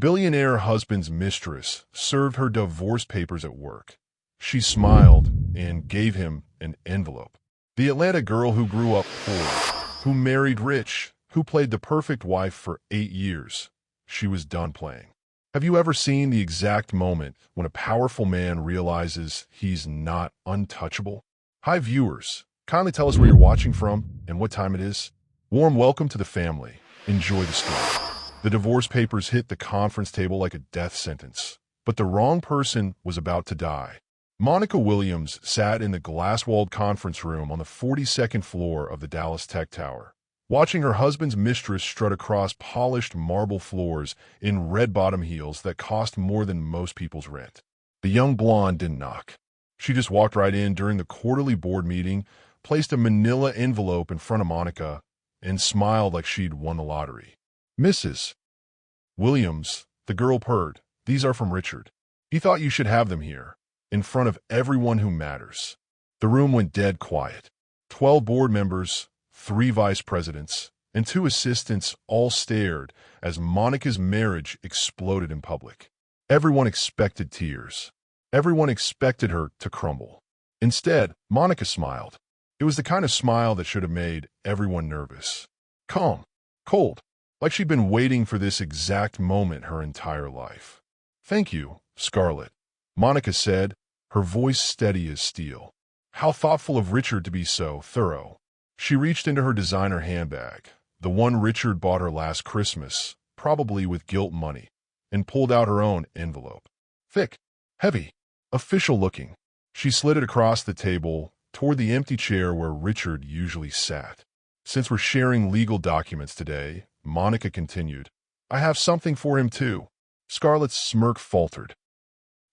Billionaire husband's mistress served her divorce papers at work. She smiled and gave him an envelope. The Atlanta girl who grew up poor, who married rich, who played the perfect wife for 8 years. She was done playing. Have you ever seen the exact moment when a powerful man realizes he's not untouchable? Hi viewers, kindly tell us where you're watching from and what time it is. Warm welcome to the family. Enjoy the story. The divorce papers hit the conference table like a death sentence, but the wrong person was about to die. Monica Williams sat in the glass-walled conference room on the 42nd floor of the Dallas Tech Tower, watching her husband's mistress strut across polished marble floors in red bottom heels that cost more than most people's rent. The young blonde didn't knock. She just walked right in during the quarterly board meeting, placed a manila envelope in front of Monica, and smiled like she'd won the lottery. "Mrs. Williams," the girl purred, "these are from Richard. He thought you should have them here, in front of everyone who matters." The room went dead quiet. 12 board members, 3 vice presidents, and 2 assistants all stared as Monica's marriage exploded in public. Everyone expected tears. Everyone expected her to crumble. Instead, Monica smiled. It was the kind of smile that should have made everyone nervous. Calm, cold, like she'd been waiting for this exact moment her entire life. "Thank you, Scarlett," Monica said, her voice steady as steel. How thoughtful of Richard to be so thorough. She reached into her designer handbag, the one Richard bought her last Christmas, probably with guilt money, and pulled out her own envelope. Thick, heavy, official-looking. She slid it across the table toward the empty chair where Richard usually sat. "Since we're sharing legal documents today," Monica continued, "I have something for him too." Scarlett's smirk faltered.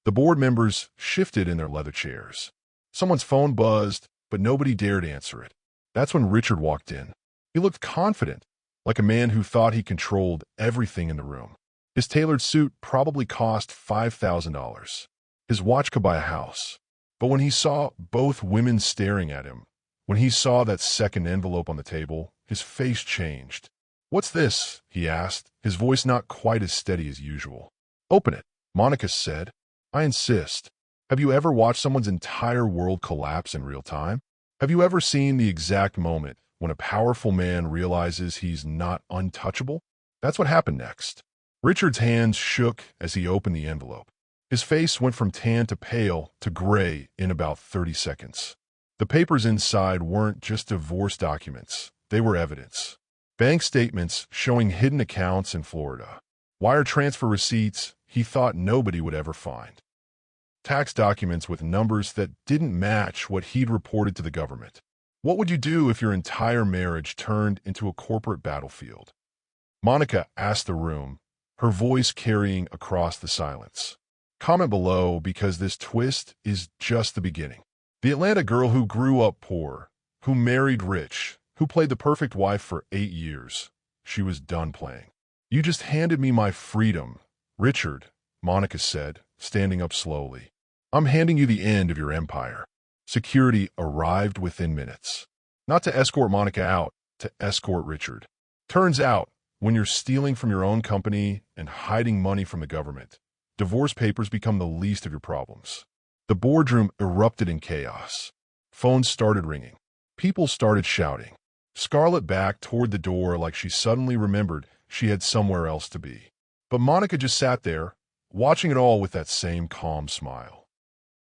The board members shifted in their leather chairs. Someone's phone buzzed, but nobody dared answer it. That's when Richard walked in. He looked confident, like a man who thought he controlled everything in the room. His tailored suit probably cost $5,000. His watch could buy a house. But when he saw both women staring at him, when he saw that second envelope on the table, his face changed. "What's this?" he asked, his voice not quite as steady as usual. "Open it," Monica said. "I insist." Have you ever watched someone's entire world collapse in real time? Have you ever seen the exact moment when a powerful man realizes he's not untouchable? That's what happened next. Richard's hands shook as he opened the envelope. His face went from tan to pale to gray in about 30 seconds. The papers inside weren't just divorce documents. They were evidence. Bank statements showing hidden accounts in Florida. Wire transfer receipts he thought nobody would ever find. Tax documents with numbers that didn't match what he'd reported to the government. What would you do if your entire marriage turned into a corporate battlefield? Monica asked the room, her voice carrying across the silence. Comment below because this twist is just the beginning. The Atlanta girl who grew up poor, who married rich, who played the perfect wife for 8 years. She was done playing. "You just handed me my freedom, Richard," Monica said, standing up slowly. "I'm handing you the end of your empire." Security arrived within minutes. Not to escort Monica out, to escort Richard. Turns out, when you're stealing from your own company and hiding money from the government, divorce papers become the least of your problems. The boardroom erupted in chaos. Phones started ringing. People started shouting. Scarlett backed toward the door like she suddenly remembered she had somewhere else to be. But Monica just sat there, watching it all with that same calm smile.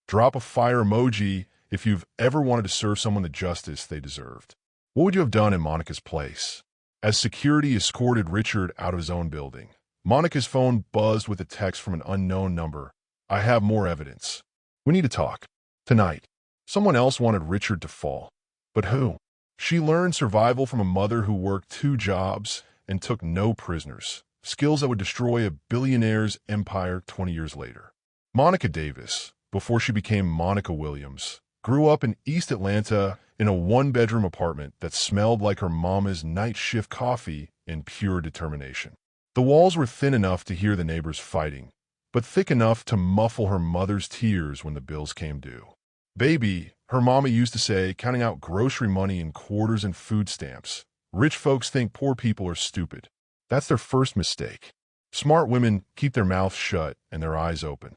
Drop a fire emoji if you've ever wanted to serve someone the justice they deserved. What would you have done in Monica's place? As security escorted Richard out of his own building, Monica's phone buzzed with a text from an unknown number. "I have more evidence. We need to talk. Tonight." Someone else wanted Richard to fall. But who? She learned survival from a mother who worked 2 jobs and took no prisoners, skills that would destroy a billionaire's empire 20 years later. Monica Davis, before she became Monica Williams, grew up in East Atlanta in a 1-bedroom apartment that smelled like her mama's night shift coffee and pure determination. The walls were thin enough to hear the neighbors fighting, but thick enough to muffle her mother's tears when the bills came due. "Baby," her mama used to say, counting out grocery money in quarters and food stamps. "Rich folks think poor people are stupid. That's their first mistake." Smart women keep their mouths shut and their eyes open.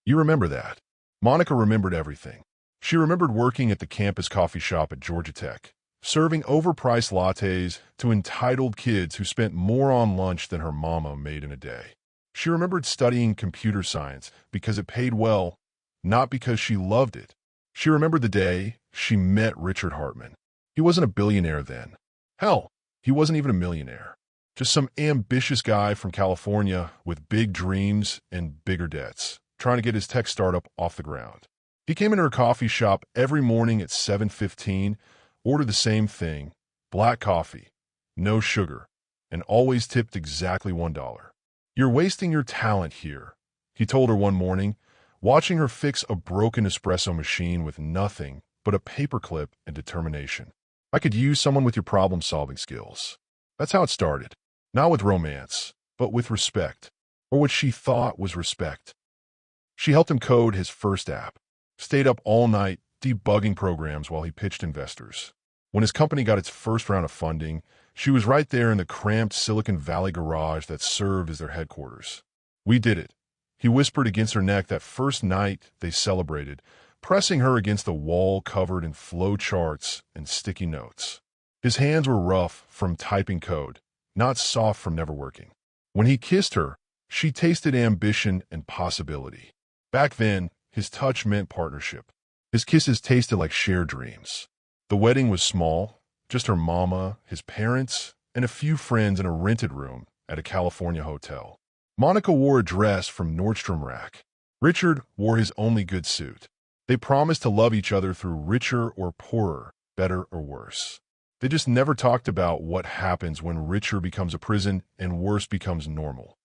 You remember that. Monica remembered everything. She remembered working at the campus coffee shop at Georgia Tech, serving overpriced lattes to entitled kids who spent more on lunch than her mama made in a day. She remembered studying computer science because it paid well, not because she loved it. She remembered the day she met Richard Hartman. He wasn't a billionaire then. Hell, he wasn't even a millionaire. Just some ambitious guy from California with big dreams and bigger debts, trying to get his tech startup off the ground. He came into her coffee shop every morning at 7:15, ordered the same thing, black coffee, no sugar, and always tipped exactly $1. "You're wasting your talent here," he told her one morning, watching her fix a broken espresso machine with nothing but a paperclip and determination. "I could use someone with your problem-solving skills." That's how it started. Not with romance, but with respect, or what she thought was respect. She helped him code his first app, stayed up all night debugging programs while he pitched investors. When his company got its first round of funding, she was right there in the cramped Silicon Valley garage that served as their headquarters. "We did it," he whispered against her neck that first night they celebrated, pressing her against the wall covered in flow charts and sticky notes. His hands were rough from typing code, not soft from never working. When he kissed her, she tasted ambition and possibility. Back then, his touch meant partnership. His kisses tasted like shared dreams. The wedding was small, just her mama, his parents, and a few friends in a rented room at a California hotel. Monica wore a dress from Nordstrom Rack. Richard wore his only good suit. They promised to love each other through richer or poorer, better or worse. They just never talked about what happens when richer becomes a prison and worse becomes normal.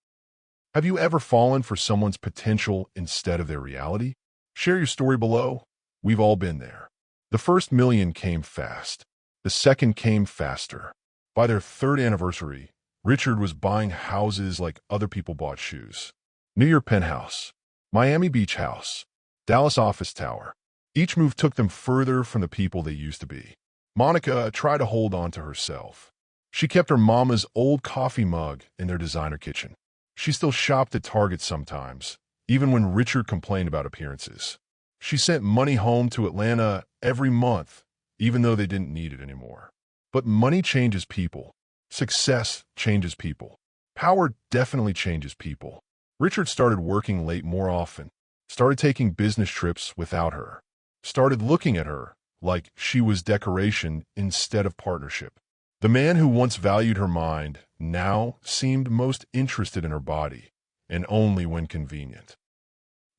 Have you ever fallen for someone's potential instead of their reality? Share your story below. We've all been there. The first million came fast. The second came faster. By their third anniversary, Richard was buying houses like other people bought shoes. New York penthouse, Miami Beach house, Dallas office tower. Each move took them further from the people they used to be. Monica tried to hold on to herself. She kept her mama's old coffee mug in their designer kitchen. She still shopped at Target sometimes, even when Richard complained about appearances. She sent money home to Atlanta every month, even though they didn't need it anymore. But money changes people. Success changes people. Power definitely changes people. Richard started working late more often, started taking business trips without her, started looking at her like she was decoration instead of partnership. The man who once valued her mind now seemed most interested in her body, and only when convenient.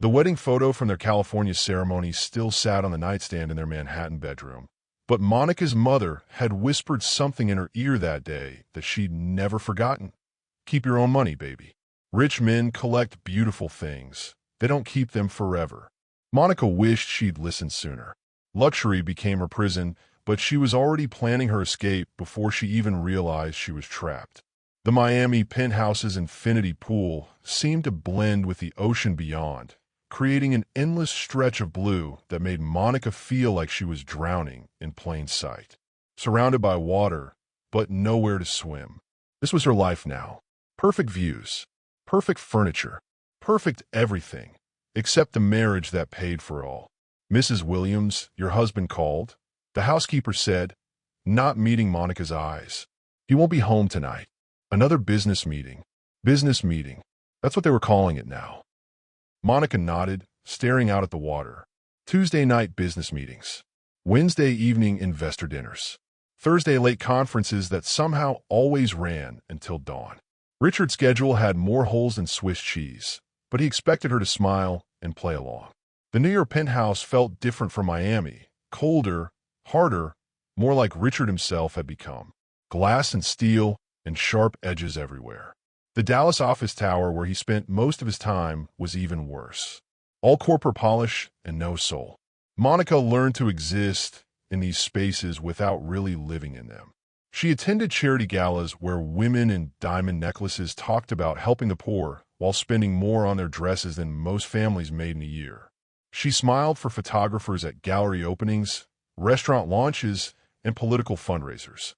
The wedding photo from their California ceremony still sat on the nightstand in their Manhattan bedroom, but Monica's mother had whispered something in her ear that day that she'd never forgotten. "Keep your own money, baby. Rich men collect beautiful things. They don't keep them forever." Monica wished she'd listened sooner. Luxury became her prison, but she was already planning her escape before she even realized she was trapped. The Miami penthouse's infinity pool seemed to blend with the ocean beyond, creating an endless stretch of blue that made Monica feel like she was drowning in plain sight. Surrounded by water, but nowhere to swim. This was her life now. Perfect views, perfect furniture, perfect everything, except the marriage that paid for all. "Mrs. Williams, your husband called," the housekeeper said, not meeting Monica's eyes. "He won't be home tonight." Another business meeting. Business meeting. That's what they were calling it now. Monica nodded, staring out at the water. Tuesday night business meetings. Wednesday evening investor dinners. Thursday late conferences that somehow always ran until dawn. Richard's schedule had more holes than Swiss cheese, but he expected her to smile and play along. The New York penthouse felt different from Miami, colder, harder, more like Richard himself had become. Glass and steel and sharp edges everywhere. The Dallas office tower where he spent most of his time was even worse. All corporate polish and no soul. Monica learned to exist in these spaces without really living in them. She attended charity galas where women in diamond necklaces talked about helping the poor while spending more on their dresses than most families made in a year. She smiled for photographers at gallery openings, restaurant launches, and political fundraisers.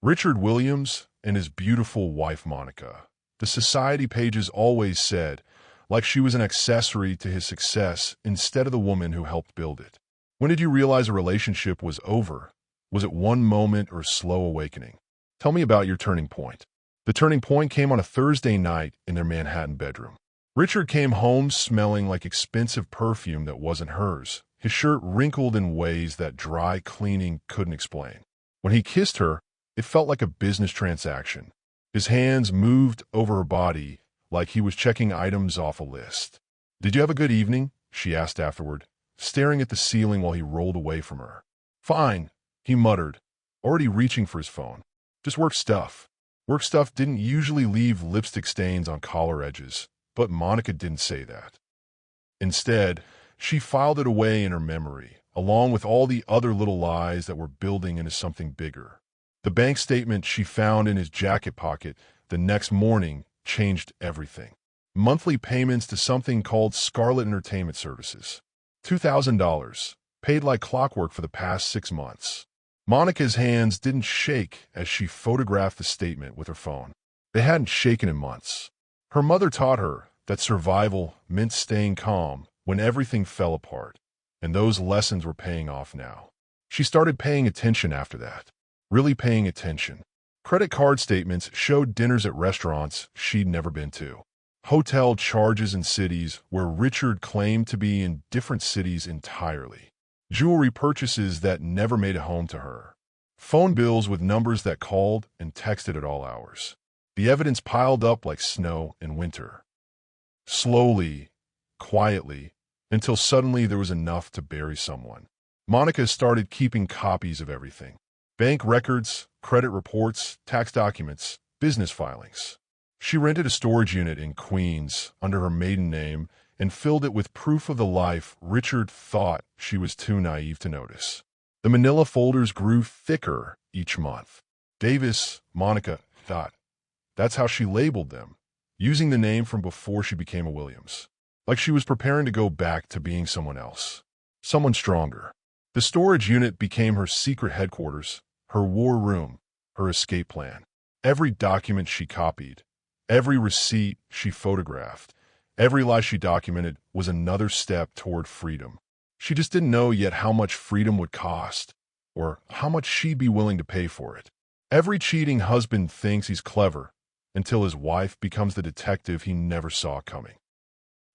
Richard Williams and his beautiful wife Monica The society pages always said, like she was an accessory to his success instead of the woman who helped build it. When did you realize a relationship was over? Was it one moment or slow awakening? Tell me about your turning point. The turning point came on a Thursday night in their Manhattan bedroom. Richard came home smelling like expensive perfume that wasn't hers, his shirt wrinkled in ways that dry cleaning couldn't explain. When he kissed her, it felt like a business transaction. His hands moved over her body like he was checking items off a list. "Did you have a good evening?" she asked afterward, staring at the ceiling while he rolled away from her. "Fine," he muttered, already reaching for his phone. "Just work stuff." Work stuff didn't usually leave lipstick stains on collar edges, but Monica didn't say that. Instead, she filed it away in her memory, along with all the other little lies that were building into something bigger. The bank statement she found in his jacket pocket the next morning changed everything. Monthly payments to something called Scarlet Entertainment Services. $2,000, paid like clockwork for the past 6 months. Monica's hands didn't shake as she photographed the statement with her phone. They hadn't shaken in months. Her mother taught her that survival meant staying calm when everything fell apart, and those lessons were paying off now. She started paying attention after that. Really paying attention. Credit card statements showed dinners at restaurants she'd never been to. Hotel charges in cities where Richard claimed to be in different cities entirely. Jewelry purchases that never made it home to her. Phone bills with numbers that called and texted at all hours. The evidence piled up like snow in winter. Slowly, quietly, until suddenly there was enough to bury someone. Monica started keeping copies of everything. Bank records, credit reports, tax documents, business filings. She rented a storage unit in Queens under her maiden name and filled it with proof of the life Richard thought she was too naive to notice. The manila folders grew thicker each month. Davis, Monica, thought. That's how she labeled them, using the name from before she became a Williams. Like she was preparing to go back to being someone else. Someone stronger. The storage unit became her secret headquarters, her war room, her escape plan. Every document she copied, every receipt she photographed, every lie she documented was another step toward freedom. She just didn't know yet how much freedom would cost, or how much she'd be willing to pay for it. Every cheating husband thinks he's clever, until his wife becomes the detective he never saw coming.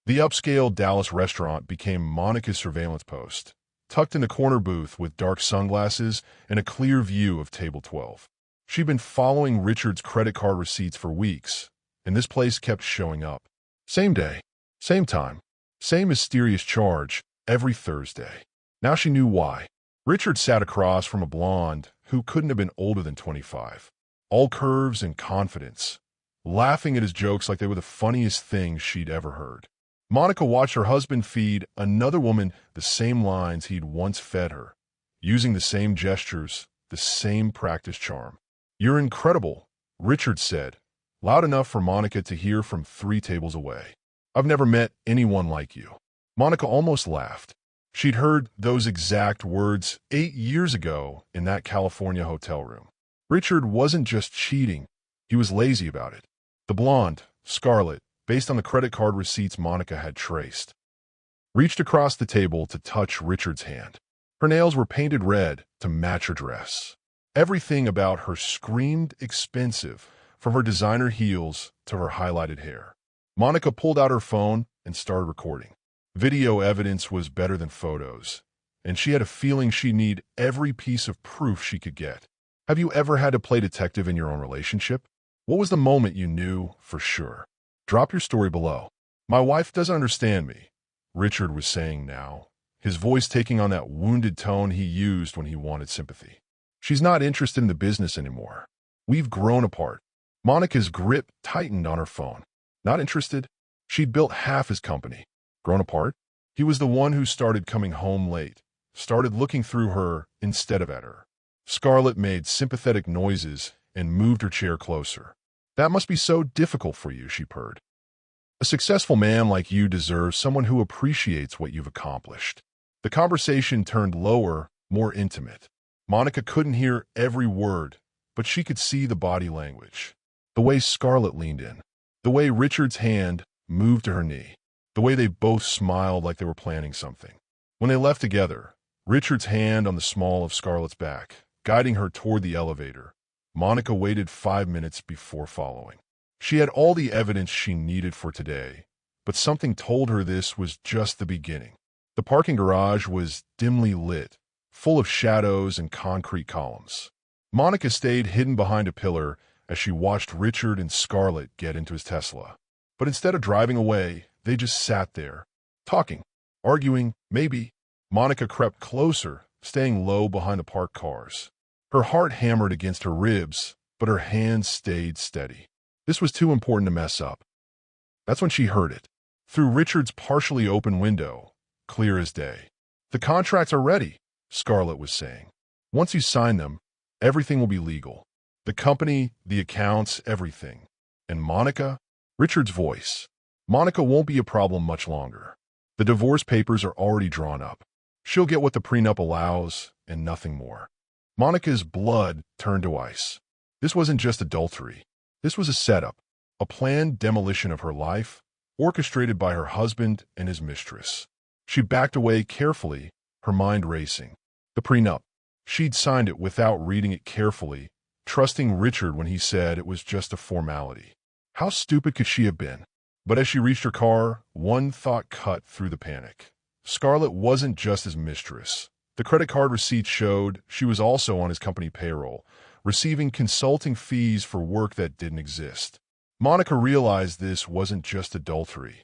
The upscale Dallas restaurant became Monica's surveillance post, tucked in a corner booth with dark sunglasses and a clear view of Table 12. She'd been following Richard's credit card receipts for weeks, and this place kept showing up. Same day, same time, same mysterious charge, every Thursday. Now she knew why. Richard sat across from a blonde who couldn't have been older than 25. All curves and confidence, laughing at his jokes like they were the funniest thing she'd ever heard. Monica watched her husband feed another woman the same lines he'd once fed her, using the same gestures, the same practice charm. "You're incredible," Richard said, loud enough for Monica to hear from 3 tables away. "I've never met anyone like you." Monica almost laughed. She'd heard those exact words 8 years ago in that California hotel room. Richard wasn't just cheating, he was lazy about it. The blonde, Scarlet, based on the credit card receipts Monica had traced, reached across the table to touch Richard's hand. Her nails were painted red to match her dress. Everything about her screamed expensive, from her designer heels to her highlighted hair. Monica pulled out her phone and started recording. Video evidence was better than photos, and she had a feeling she'd need every piece of proof she could get. Have you ever had to play detective in your own relationship? What was the moment you knew for sure? Drop your story below. "My wife doesn't understand me," Richard was saying now, his voice taking on that wounded tone he used when he wanted sympathy. "She's not interested in the business anymore. We've grown apart." Monica's grip tightened on her phone. Not interested? She'd built half his company. Grown apart? He was the one who started coming home late, started looking through her instead of at her. Scarlett made sympathetic noises and moved her chair closer. "That must be so difficult for you," she purred. "A successful man like you deserves someone who appreciates what you've accomplished." The conversation turned lower, more intimate. Monica couldn't hear every word, but she could see the body language. The way Scarlett leaned in. The way Richard's hand moved to her knee. The way they both smiled like they were planning something. When they left together, Richard's hand on the small of Scarlett's back, guiding her toward the elevator, Monica waited 5 minutes before following. She had all the evidence she needed for today, but something told her this was just the beginning. The parking garage was dimly lit, full of shadows and concrete columns. Monica stayed hidden behind a pillar as she watched Richard and Scarlett get into his Tesla. But instead of driving away, they just sat there, talking, arguing, maybe. Monica crept closer, staying low behind the parked cars. Her heart hammered against her ribs, but her hands stayed steady. This was too important to mess up. That's when she heard it. Through Richard's partially open window, clear as day. "The contracts are ready," Scarlett was saying. "Once you sign them, everything will be legal. The company, the accounts, everything." And Monica? Richard's voice. "Monica won't be a problem much longer. The divorce papers are already drawn up. She'll get what the prenup allows and nothing more." Monica's blood turned to ice. This wasn't just adultery. This was a setup, a planned demolition of her life, orchestrated by her husband and his mistress. She backed away carefully, her mind racing. The prenup. She'd signed it without reading it carefully, trusting Richard when he said it was just a formality. How stupid could she have been? But as she reached her car, one thought cut through the panic. Scarlett wasn't just his mistress. The credit card receipts showed she was also on his company payroll, receiving consulting fees for work that didn't exist. Monica realized this wasn't just adultery.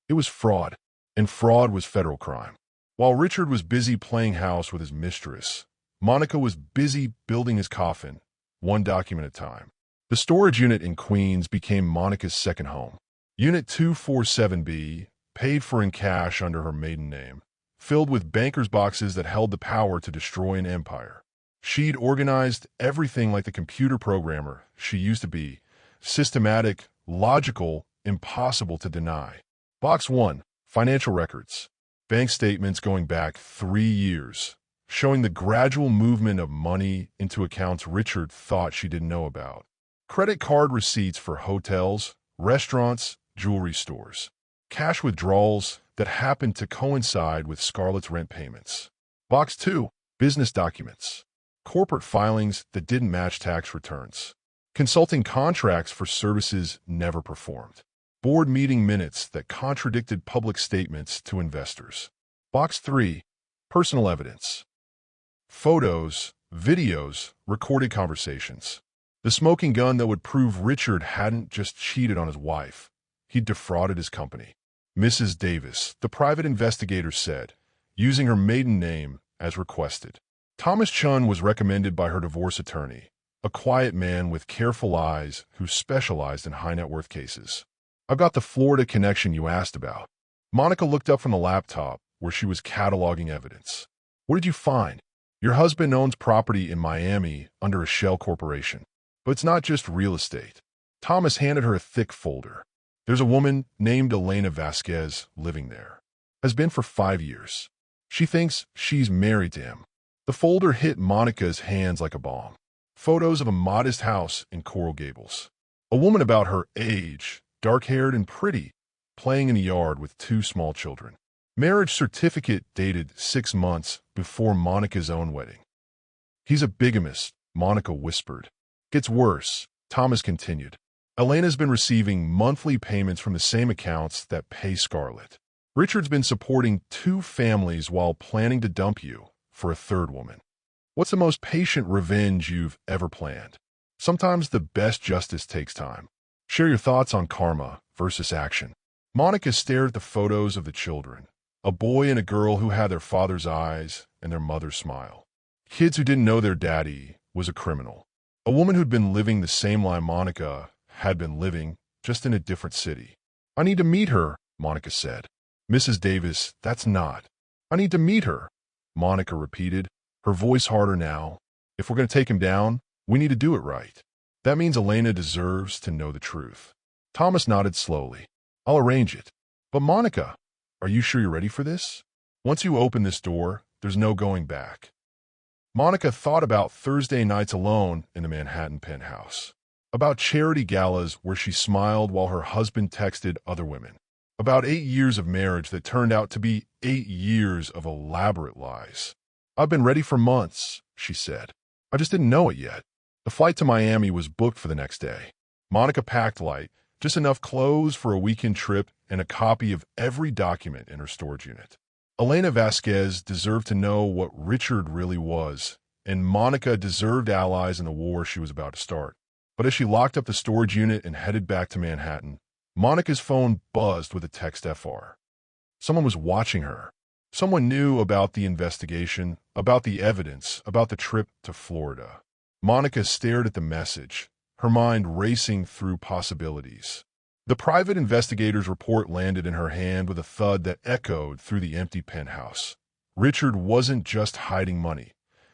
It was fraud, and fraud was federal crime. While Richard was busy playing house with his mistress, Monica was busy building his coffin, one document at a time. The storage unit in Queens became Monica's second home. Unit 247B, paid for in cash under her maiden name, filled with bankers' boxes that held the power to destroy an empire. She'd organized everything like the computer programmer she used to be, systematic, logical, impossible to deny. Box 1, financial records. Bank statements going back 3 years, showing the gradual movement of money into accounts Richard thought she didn't know about. Credit card receipts for hotels, restaurants, jewelry stores. Cash withdrawals that happened to coincide with Scarlett's rent payments. Box 2, business documents. Corporate filings that didn't match tax returns. Consulting contracts for services never performed. Board meeting minutes that contradicted public statements to investors. Box 3, personal evidence. Photos, videos, recorded conversations. The smoking gun that would prove Richard hadn't just cheated on his wife. He'd defrauded his company. Mrs. Davis, the private investigator said, using her maiden name as requested. Thomas Chun was recommended by her divorce attorney, a quiet man with careful eyes who specialized in high-net-worth cases. "I've got the Florida connection you asked about." Monica looked up from the laptop where she was cataloging evidence. "What did you find?" "Your husband owns property in Miami under a shell corporation. But it's not just real estate." Thomas handed her a thick folder. "There's a woman named Elena Vasquez living there. Has been for 5 years. She thinks she's married to him." The folder hit Monica's hands like a bomb. Photos of a modest house in Coral Gables. A woman about her age, dark-haired and pretty, playing in a yard with 2 small children. Marriage certificate dated 6 months before Monica's own wedding. "He's a bigamist," Monica whispered. "Gets worse," Thomas continued. "Elena's been receiving monthly payments from the same accounts that pay Scarlett. Richard's been supporting 2 families while planning to dump you for a 3rd woman. What's the most patient revenge you've ever planned? Sometimes the best justice takes time." Share your thoughts on karma versus action. Monica stared at the photos of the children, a boy and a girl who had their father's eyes and their mother's smile. Kids who didn't know their daddy was a criminal. A woman who'd been living the same life Monica had been living, just in a different city. "I need to meet her," Monica said. "Mrs. Davis, that's not." "I need to meet her," Monica repeated, her voice harder now. "If we're going to take him down, we need to do it right. That means Elena deserves to know the truth." Thomas nodded slowly. "I'll arrange it. But Monica, are you sure you're ready for this? Once you open this door, there's no going back." Monica thought about Thursday nights alone in the Manhattan penthouse. about charity galas where she smiled while her husband texted other women, about 8 years of marriage that turned out to be 8 years of elaborate lies. "I've been ready for months," she said. "I just didn't know it yet." The flight to Miami was booked for the next day. Monica packed light, just enough clothes for a weekend trip and a copy of every document in her storage unit. Elena Vasquez deserved to know what Richard really was, and Monica deserved allies in the war she was about to start. But as she locked up the storage unit and headed back to Manhattan, Monica's phone buzzed with a text FR. Someone was watching her. Someone knew about the investigation, about the evidence, about the trip to Florida. Monica stared at the message, her mind racing through possibilities. The private investigator's report landed in her hand with a thud that echoed through the empty penthouse. Richard wasn't just hiding money.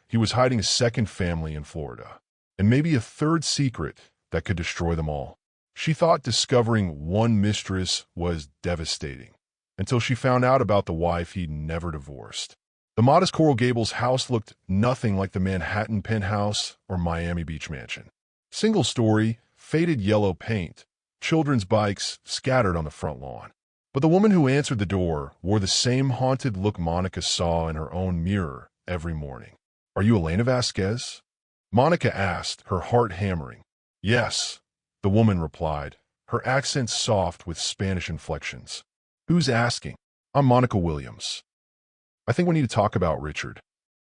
He was hiding a second family in Florida, and maybe a third secret that could destroy them all. She thought discovering one mistress was devastating, until she found out about the wife he'd never divorced. The modest Coral Gables house looked nothing like the Manhattan penthouse or Miami Beach mansion. Single story, faded yellow paint, children's bikes scattered on the front lawn. But the woman who answered the door wore the same haunted look Monica saw in her own mirror every morning. "Are you Elena Vasquez?" Monica asked, her heart hammering. "Yes," the woman replied, her accent soft with Spanish inflections. "Who's asking?" "I'm Monica Williams. I think we need to talk about Richard."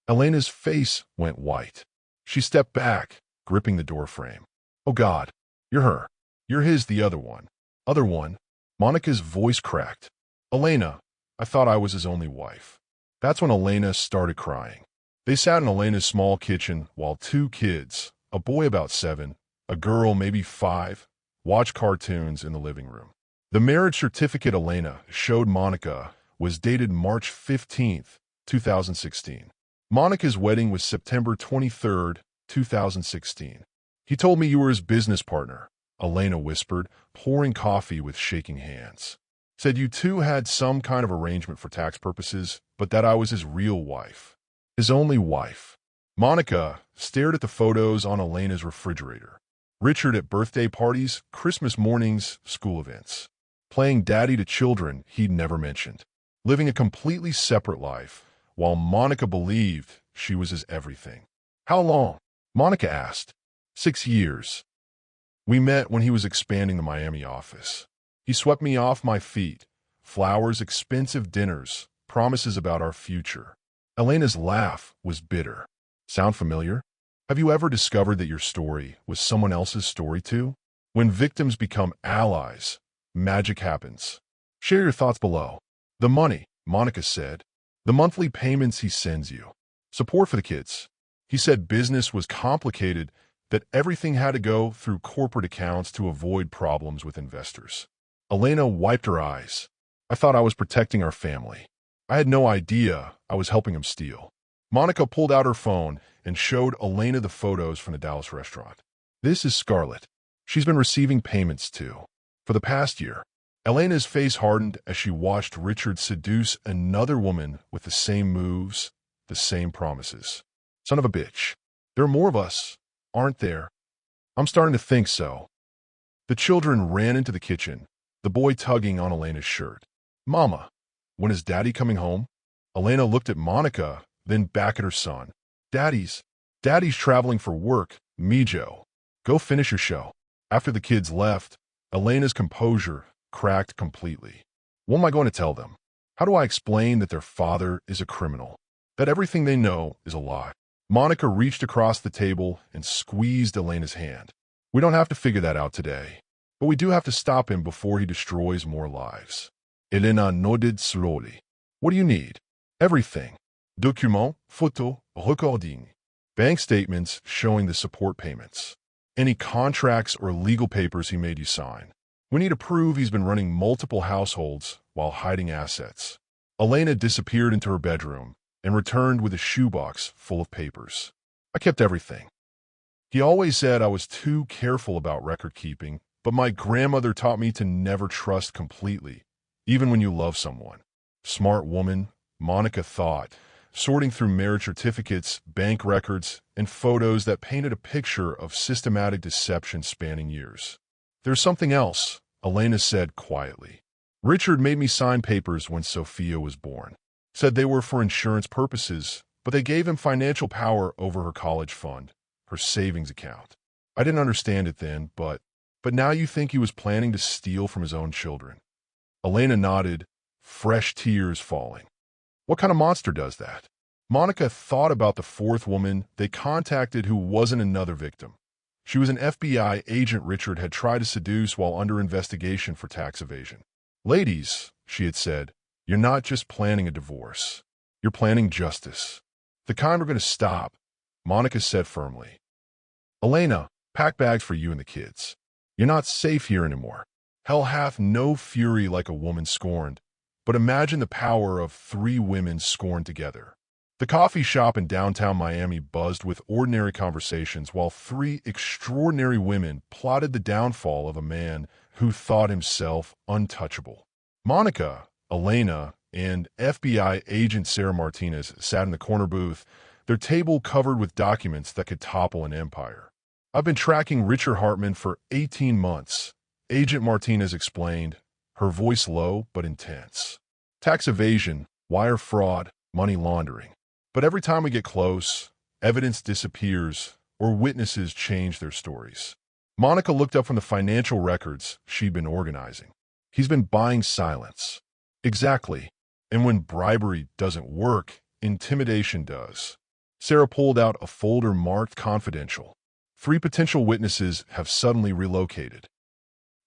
Elena's face went white. She stepped back, gripping the doorframe. "Oh God, you're her. You're the other one." "Other one?" Monica's voice cracked. "Elena, I thought I was his only wife." That's when Elena started crying. They sat in Elena's small kitchen while two kids, a boy about 7, a girl maybe 5, watched cartoons in the living room. The marriage certificate Elena showed Monica was dated March 15th, 2016. Monica's wedding was September 23rd, 2016. "He told me you were his business partner," Elena whispered, pouring coffee with shaking hands. "Said you two had some kind of arrangement for tax purposes, but that I was his real wife. His only wife." Monica stared at the photos on Elena's refrigerator. Richard at birthday parties, Christmas mornings, school events. Playing daddy to children he'd never mentioned. Living a completely separate life, while Monica believed she was his everything. "How long?" Monica asked. 6 years. "We met when he was expanding the Miami office. He swept me off my feet. Flowers, expensive dinners, promises about our future." Elena's laugh was bitter. "Sound familiar? Have you ever discovered that your story was someone else's story too? When victims become allies, magic happens." Share your thoughts below. "The money," Monica said. "The monthly payments he sends you. Support for the kids. He said business was complicated, that everything had to go through corporate accounts to avoid problems with investors." Elena wiped her eyes. "I thought I was protecting our family. I had no idea I was helping him steal." Monica pulled out her phone and showed Elena the photos from the Dallas restaurant. "This is Scarlett. She's been receiving payments too. For the past year." Elena's face hardened as she watched Richard seduce another woman with the same moves, the same promises. "Son of a bitch. There are more of us, aren't there?" "I'm starting to think so." The children ran into the kitchen, the boy tugging on Elena's shirt. "Mama, when is Daddy coming home?" Elena looked at Monica, then back at her son. Daddy's traveling for work, Mijo. Go finish your show." After the kids left, Elena's composure cracked completely. What am I going to tell them? How do I explain that their father is a criminal? That everything they know is a lie? Monica reached across the table and squeezed Elena's hand. "We don't have to figure that out today, but we do have to stop him before he destroys more lives." Elena nodded slowly. "What do you need?" "Everything. Document, photo, recording. Bank statements showing the support payments. Any contracts or legal papers he made you sign. We need to prove he's been running multiple households while hiding assets." Elena disappeared into her bedroom and returned with a shoebox full of papers. "I kept everything. He always said I was too careful about record keeping, but my grandmother taught me to never trust completely, even when you love someone." Smart woman, Monica thought, sorting through marriage certificates, bank records, and photos that painted a picture of systematic deception spanning years. "There's something else," Elena said quietly. "Richard made me sign papers when Sophia was born. Said they were for insurance purposes, but they gave him financial power over her college fund, her savings account. I didn't understand it then, but now you think he was planning to steal from his own children." Elena nodded, fresh tears falling. "What kind of monster does that?" Monica thought about the fourth woman they contacted who wasn't another victim. She was an FBI agent Richard had tried to seduce while under investigation for tax evasion. "Ladies," she had said, "you're not just planning a divorce. You're planning justice. The kind we're going to stop," Monica said firmly. "Elena, pack bags for you and the kids. You're not safe here anymore. Hell hath no fury like a woman scorned, but imagine the power of 3 women scorned together." The coffee shop in downtown Miami buzzed with ordinary conversations while 3 extraordinary women plotted the downfall of a man who thought himself untouchable. Monica, Elena, and FBI agent Sarah Martinez sat in the corner booth, their table covered with documents that could topple an empire. "I've been tracking Richard Hartman for 18 months, Agent Martinez explained, her voice low but intense. "Tax evasion, wire fraud, money laundering. But every time we get close, evidence disappears or witnesses change their stories." Monica looked up from the financial records she'd been organizing. "He's been buying silence." "Exactly. And when bribery doesn't work, intimidation does." Sarah pulled out a folder marked confidential. 3 potential witnesses have suddenly relocated.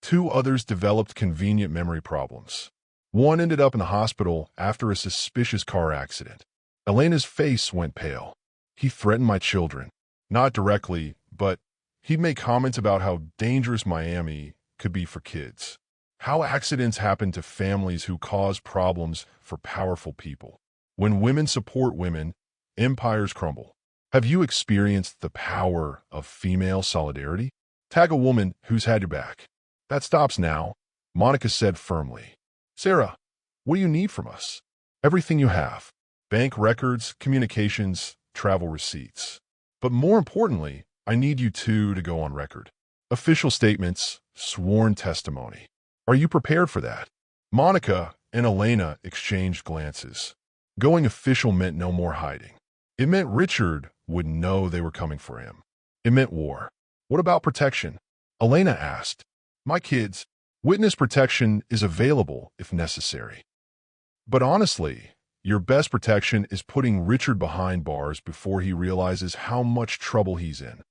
2 others developed convenient memory problems. 1 ended up in the hospital after a suspicious car accident. Elena's face went pale. "He threatened my children. Not directly, but he'd make comments about how dangerous Miami could be for kids. How accidents happen to families who cause problems for powerful people. When women support women, empires crumble. Have you experienced the power of female solidarity? Tag a woman who's had your back." "That stops now," Monica said firmly. "Sarah, what do you need from us?" "Everything you have. Bank records, communications, travel receipts. But more importantly, I need you 2 to go on record. Official statements, sworn testimony. Are you prepared for that?" Monica and Elena exchanged glances. Going official meant no more hiding. It meant Richard would know they were coming for him. It meant war. "What about protection?" Elena asked. "My kids, witness protection is available if necessary. But honestly, your best protection is putting Richard behind bars before he realizes how much trouble he's in."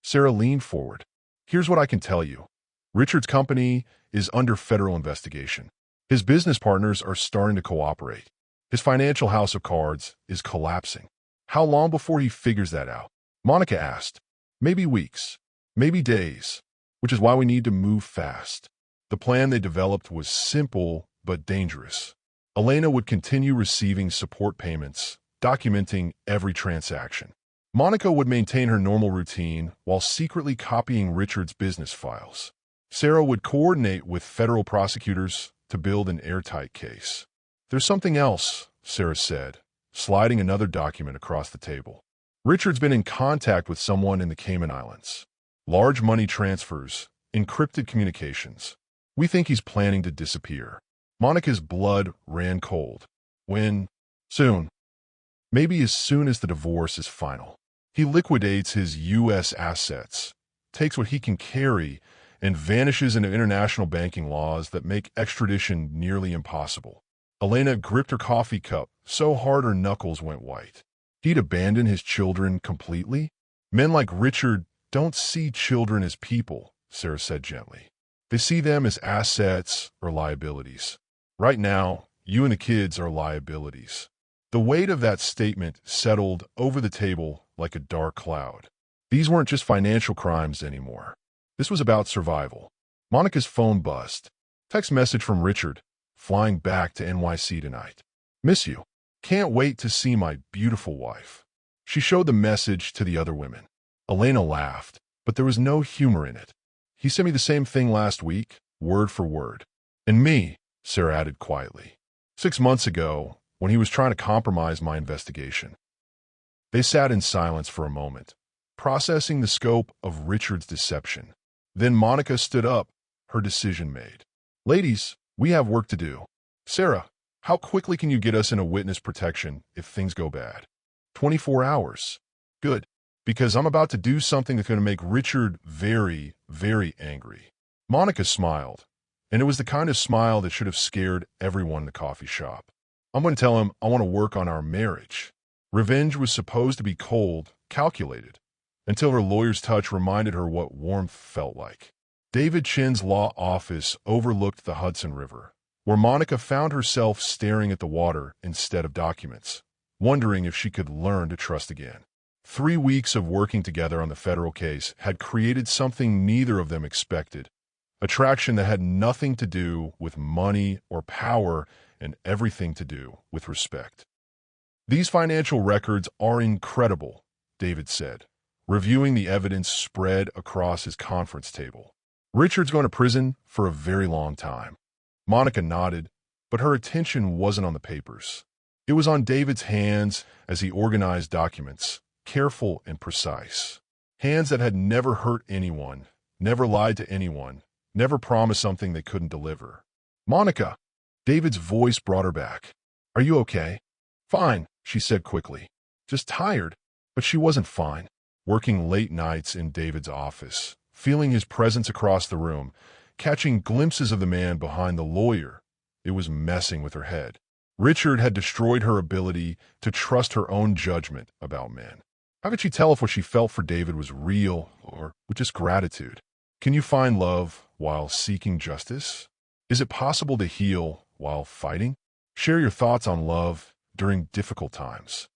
Sarah leaned forward. "Here's what I can tell you. Richard's company is under federal investigation. His business partners are starting to cooperate. His financial house of cards is collapsing. How long before he figures that out?" Monica asked. "Maybe weeks, maybe days, which is why we need to move fast." The plan they developed was simple but dangerous. Elena would continue receiving support payments, documenting every transaction. Monica would maintain her normal routine while secretly copying Richard's business files. Sarah would coordinate with federal prosecutors to build an airtight case. "There's something else," Sarah said, sliding another document across the table. "Richard's been in contact with someone in the Cayman Islands. Large money transfers, encrypted communications. We think he's planning to disappear." Monica's blood ran cold. "When?" "Soon. Maybe as soon as the divorce is final. He liquidates his U.S. assets, takes what he can carry, and vanishes into international banking laws that make extradition nearly impossible." Elena gripped her coffee cup so hard her knuckles went white. "He'd abandon his children completely?" "Men like Richard don't see children as people," Sarah said gently. "They see them as assets or liabilities. Right now, you and the kids are liabilities." The weight of that statement settled over the table like a dark cloud. These weren't just financial crimes anymore. This was about survival. Monica's phone buzzed. Text message from Richard, flying back to NYC tonight. "Miss you. Can't wait to see my beautiful wife." She showed the message to the other women. Elena laughed, but there was no humor in it. "He sent me the same thing last week, word for word." "And me," Sarah added quietly. 6 months ago, when he was trying to compromise my investigation. They sat in silence for a moment, processing the scope of Richard's deception. Then Monica stood up, her decision made. Ladies, we have work to do. Sarah, how quickly can you get us in a witness protection if things go bad? 24 hours. Good. Because I'm about to do something that's going to make Richard very, very angry. Monica smiled, and it was the kind of smile that should have scared everyone in the coffee shop. I'm going to tell him I want to work on our marriage. Revenge was supposed to be cold, calculated, until her lawyer's touch reminded her what warmth felt like. David Chin's law office overlooked the Hudson River, where Monica found herself staring at the water instead of documents, wondering if she could learn to trust again. 3 weeks of working together on the federal case had created something neither of them expected, attraction that had nothing to do with money or power and everything to do with respect. These financial records are incredible, David said, reviewing the evidence spread across his conference table. Richard's going to prison for a very long time. Monica nodded, but her attention wasn't on the papers. It was on David's hands as he organized documents, careful and precise. Hands that had never hurt anyone, never lied to anyone, never promised something they couldn't deliver. Monica! David's voice brought her back. Are you okay? Fine, she said quickly. Just tired. But she wasn't fine. Working late nights in David's office, feeling his presence across the room, catching glimpses of the man behind the lawyer, it was messing with her head. Richard had destroyed her ability to trust her own judgment about men. How could she tell if what she felt for David was real or just gratitude? Can you find love while seeking justice? Is it possible to heal while fighting? Share your thoughts on love during difficult times.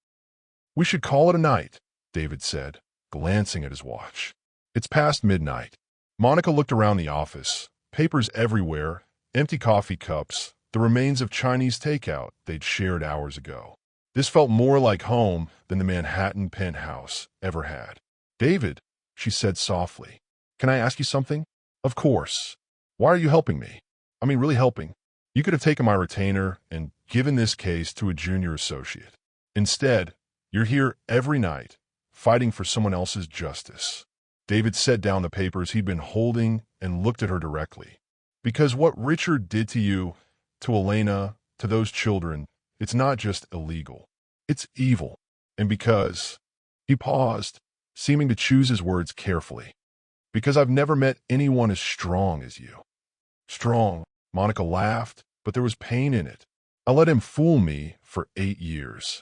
We should call it a night, David said, glancing at his watch. It's past midnight. Monica looked around the office, papers everywhere, empty coffee cups, the remains of Chinese takeout they'd shared hours ago. This felt more like home than the Manhattan penthouse ever had. David, she said softly, can I ask you something? Of course. Why are you helping me? I mean, really helping. You could have taken my retainer and given this case to a junior associate. Instead, you're here every night, fighting for someone else's justice. David set down the papers he'd been holding and looked at her directly. Because what Richard did to you, to Elena, to those children, it's not just illegal. It's evil. And because, he paused, seeming to choose his words carefully. Because I've never met anyone as strong as you. Strong, Monica laughed, but there was pain in it. I let him fool me for 8 years.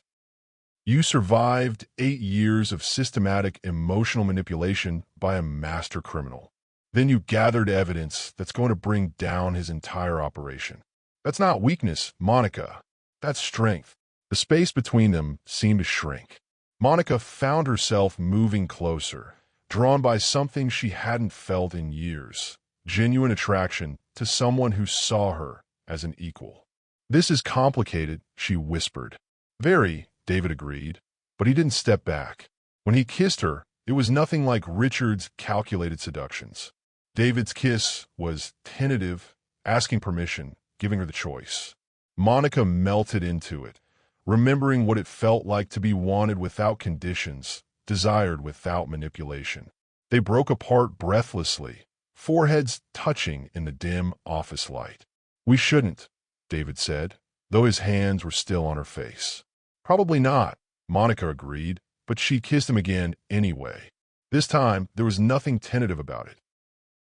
You survived 8 years of systematic emotional manipulation by a master criminal. Then you gathered evidence that's going to bring down his entire operation. That's not weakness, Monica. That's strength. The space between them seemed to shrink. Monica found herself moving closer, drawn by something she hadn't felt in years, genuine attraction to someone who saw her as an equal. This is complicated, she whispered. Very, David agreed, but he didn't step back. When he kissed her, it was nothing like Richard's calculated seductions. David's kiss was tentative, asking permission, giving her the choice. Monica melted into it, remembering what it felt like to be wanted without conditions, desired without manipulation. They broke apart breathlessly, foreheads touching in the dim office light. We shouldn't, David said, though his hands were still on her face. Probably not, Monica agreed, but she kissed him again anyway. This time, there was nothing tentative about it.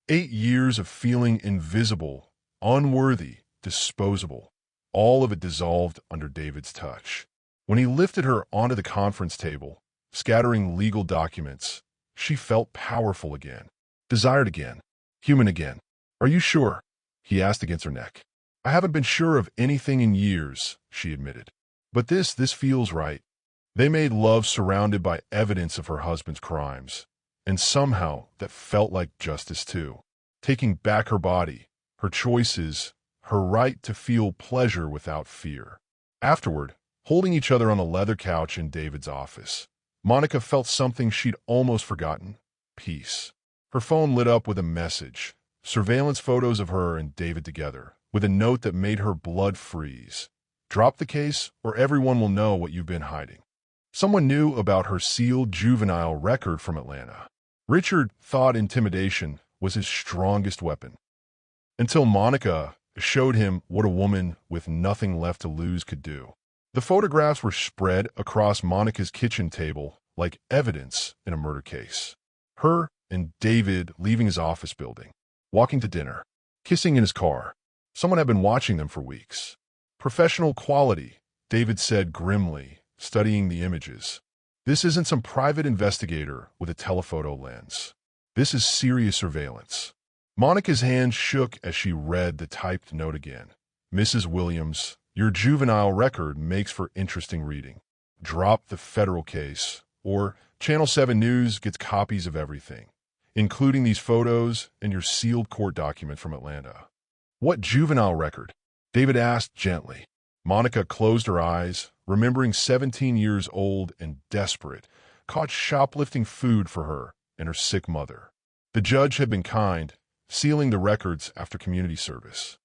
8 years of feeling invisible, unworthy, disposable. All of it dissolved under David's touch. When he lifted her onto the conference table, scattering legal documents, she felt powerful again, desired again, human again. Are you sure? He asked against her neck. I haven't been sure of anything in years, she admitted. But this feels right. They made love surrounded by evidence of her husband's crimes, and somehow that felt like justice too. Taking back her body, her choices, her right to feel pleasure without fear. Afterward, holding each other on the leather couch in David's office, Monica felt something she'd almost forgotten: peace. Her phone lit up with a message, surveillance photos of her and David together, with a note that made her blood freeze. Drop the case, or everyone will know what you've been hiding. Someone knew about her sealed juvenile record from Atlanta. Richard thought intimidation was his strongest weapon, until Monica showed him what a woman with nothing left to lose could do. The photographs were spread across Monica's kitchen table like evidence in a murder case. Her and David leaving his office building, walking to dinner, kissing in his car. Someone had been watching them for weeks. Professional quality, David said grimly, studying the images. This isn't some private investigator with a telephoto lens. This is serious surveillance. Monica's hand shook as she read the typed note again. Mrs. Williams, your juvenile record makes for interesting reading. Drop the federal case, or Channel 7 News gets copies of everything, including these photos and your sealed court document from Atlanta. What juvenile record? David asked gently. Monica closed her eyes, remembering 17 years old and desperate, caught shoplifting food for her and her sick mother. The judge had been kind, sealing the records after community service.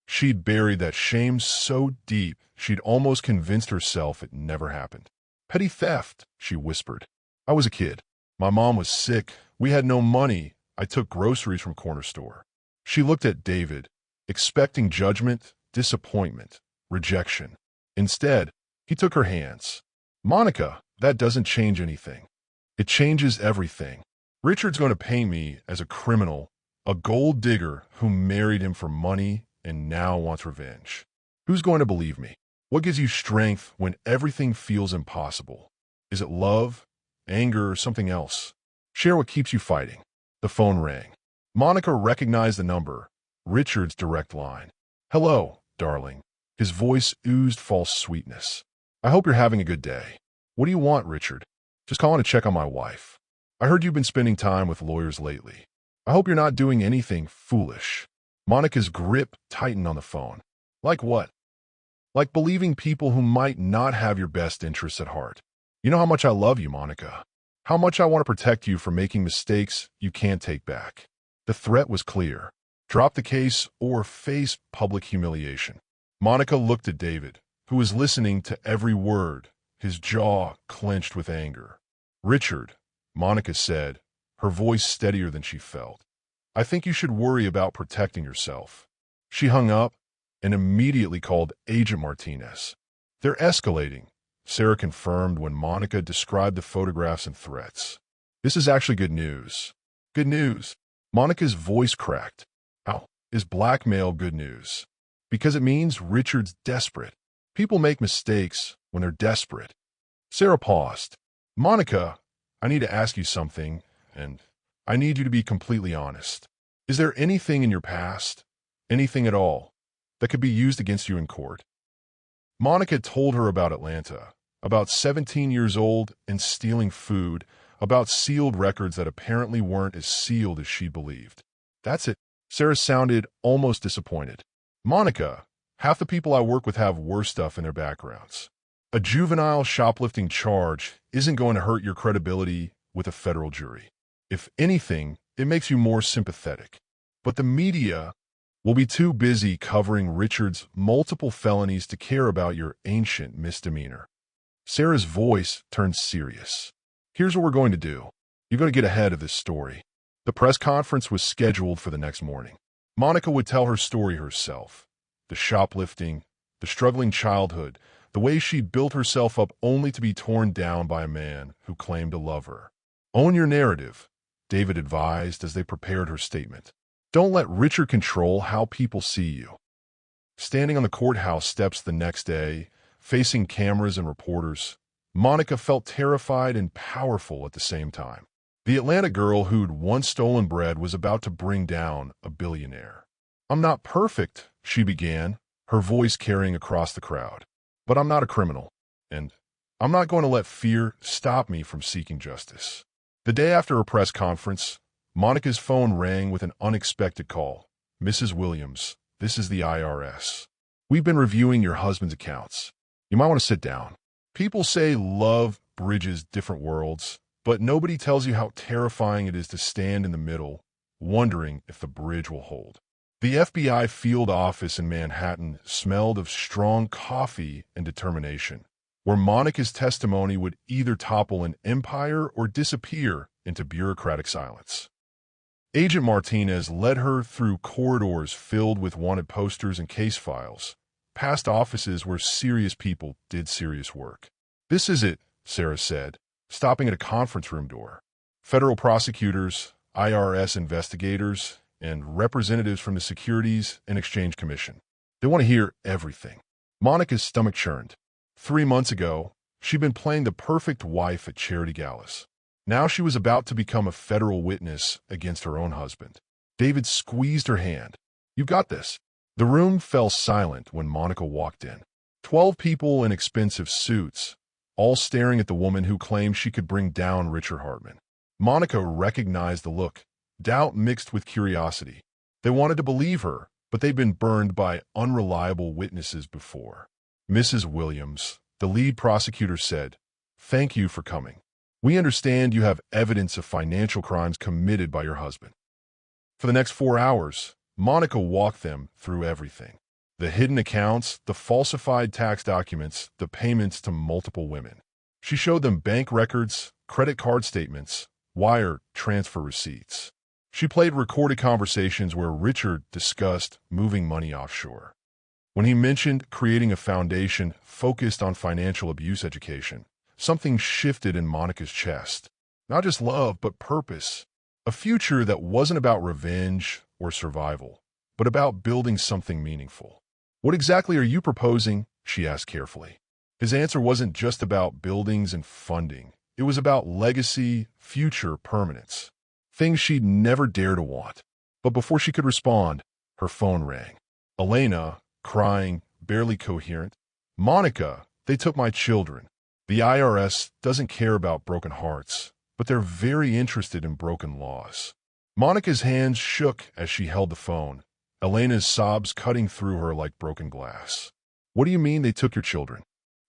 She'd buried that shame so deep she'd almost convinced herself it never happened. Petty theft, she whispered. I was a kid. My mom was sick. We had no money. I took groceries from corner store. She looked at David, expecting judgment, disappointment, rejection. Instead, he took her hands. Monica, that doesn't change anything. It changes everything. Richard's going to paint me as a criminal, a gold digger who married him for money and now wants revenge. Who's going to believe me? What gives you strength when everything feels impossible? Is it love, anger, or something else? Share what keeps you fighting. The phone rang. Monica recognized the number, Richard's direct line. Hello, darling. His voice oozed false sweetness. I hope you're having a good day. What do you want, Richard? Just calling to check on my wife. I heard you've been spending time with lawyers lately. I hope you're not doing anything foolish. Monica's grip tightened on the phone. Like what? Like believing people who might not have your best interests at heart. You know how much I love you, Monica. How much I want to protect you from making mistakes you can't take back. The threat was clear. Drop the case or face public humiliation. Monica looked at David, who was listening to every word, his jaw clenched with anger. Richard, Monica said, her voice steadier than she felt. I think you should worry about protecting yourself. She hung up and immediately called Agent Martinez. They're escalating, Sarah confirmed when Monica described the photographs and threats. This is actually good news. Good news. Monica's voice cracked. How is blackmail good news? Because it means Richard's desperate. People make mistakes when they're desperate. Sarah paused. Monica, I need to ask you something, and I need you to be completely honest. Is there anything in your past, anything at all, that could be used against you in court? Monica told her about Atlanta, about 17 years old and stealing food, about sealed records that apparently weren't as sealed as she believed. That's it. Sarah sounded almost disappointed. Monica, half the people I work with have worse stuff in their backgrounds. A juvenile shoplifting charge isn't going to hurt your credibility with a federal jury. If anything, it makes you more sympathetic. But the media will be too busy covering Richard's multiple felonies to care about your ancient misdemeanor. Sarah's voice turned serious. Here's what we're going to do. You're going to get ahead of this story. The press conference was scheduled for the next morning. Monica would tell her story herself. The shoplifting, the struggling childhood, the way she built herself up only to be torn down by a man who claimed to love her. Own your narrative, David advised as they prepared her statement. Don't let Richard control how people see you. Standing on the courthouse steps the next day, facing cameras and reporters, Monica felt terrified and powerful at the same time. The Atlanta girl who'd once stolen bread was about to bring down a billionaire. I'm not perfect, she began, her voice carrying across the crowd. But I'm not a criminal, and I'm not going to let fear stop me from seeking justice. The day after her press conference, Monica's phone rang with an unexpected call. Mrs. Williams, this is the IRS. We've been reviewing your husband's accounts. You might want to sit down. People say love bridges different worlds, but nobody tells you how terrifying it is to stand in the middle, wondering if the bridge will hold. The FBI field office in Manhattan smelled of strong coffee and determination, where Monica's testimony would either topple an empire or disappear into bureaucratic silence. Agent Martinez led her through corridors filled with wanted posters and case files, past offices where serious people did serious work. "This is it," Sarah said, stopping at a conference room door. Federal prosecutors, IRS investigators, and representatives from the Securities and Exchange Commission. They want to hear everything. Monica's stomach churned. 3 months ago, she'd been playing the perfect wife at charity galas. Now she was about to become a federal witness against her own husband. David squeezed her hand. "You've got this." The room fell silent when Monica walked in. 12 people in expensive suits, all staring at the woman who claimed she could bring down Richard Hartman. Monica recognized the look, doubt mixed with curiosity. They wanted to believe her, but they'd been burned by unreliable witnesses before. "Mrs. Williams," the lead prosecutor said, "thank you for coming. We understand you have evidence of financial crimes committed by your husband." For the next 4 hours, Monica walked them through everything. The hidden accounts, the falsified tax documents, the payments to multiple women. She showed them bank records, credit card statements, wire transfer receipts. She played recorded conversations where Richard discussed moving money offshore. When he mentioned creating a foundation focused on financial abuse education, something shifted in Monica's chest. Not just love, but purpose. A future that wasn't about revenge or survival, but about building something meaningful. "What exactly are you proposing?" she asked carefully. His answer wasn't just about buildings and funding. It was about legacy, future permanence. Things she'd never dare to want. But before she could respond, her phone rang. Elena, crying, barely coherent. "Monica, they took my children. The IRS doesn't care about broken hearts, but they're very interested in broken laws." Monica's hands shook as she held the phone, Elena's sobs cutting through her like broken glass. "What do you mean they took your children?"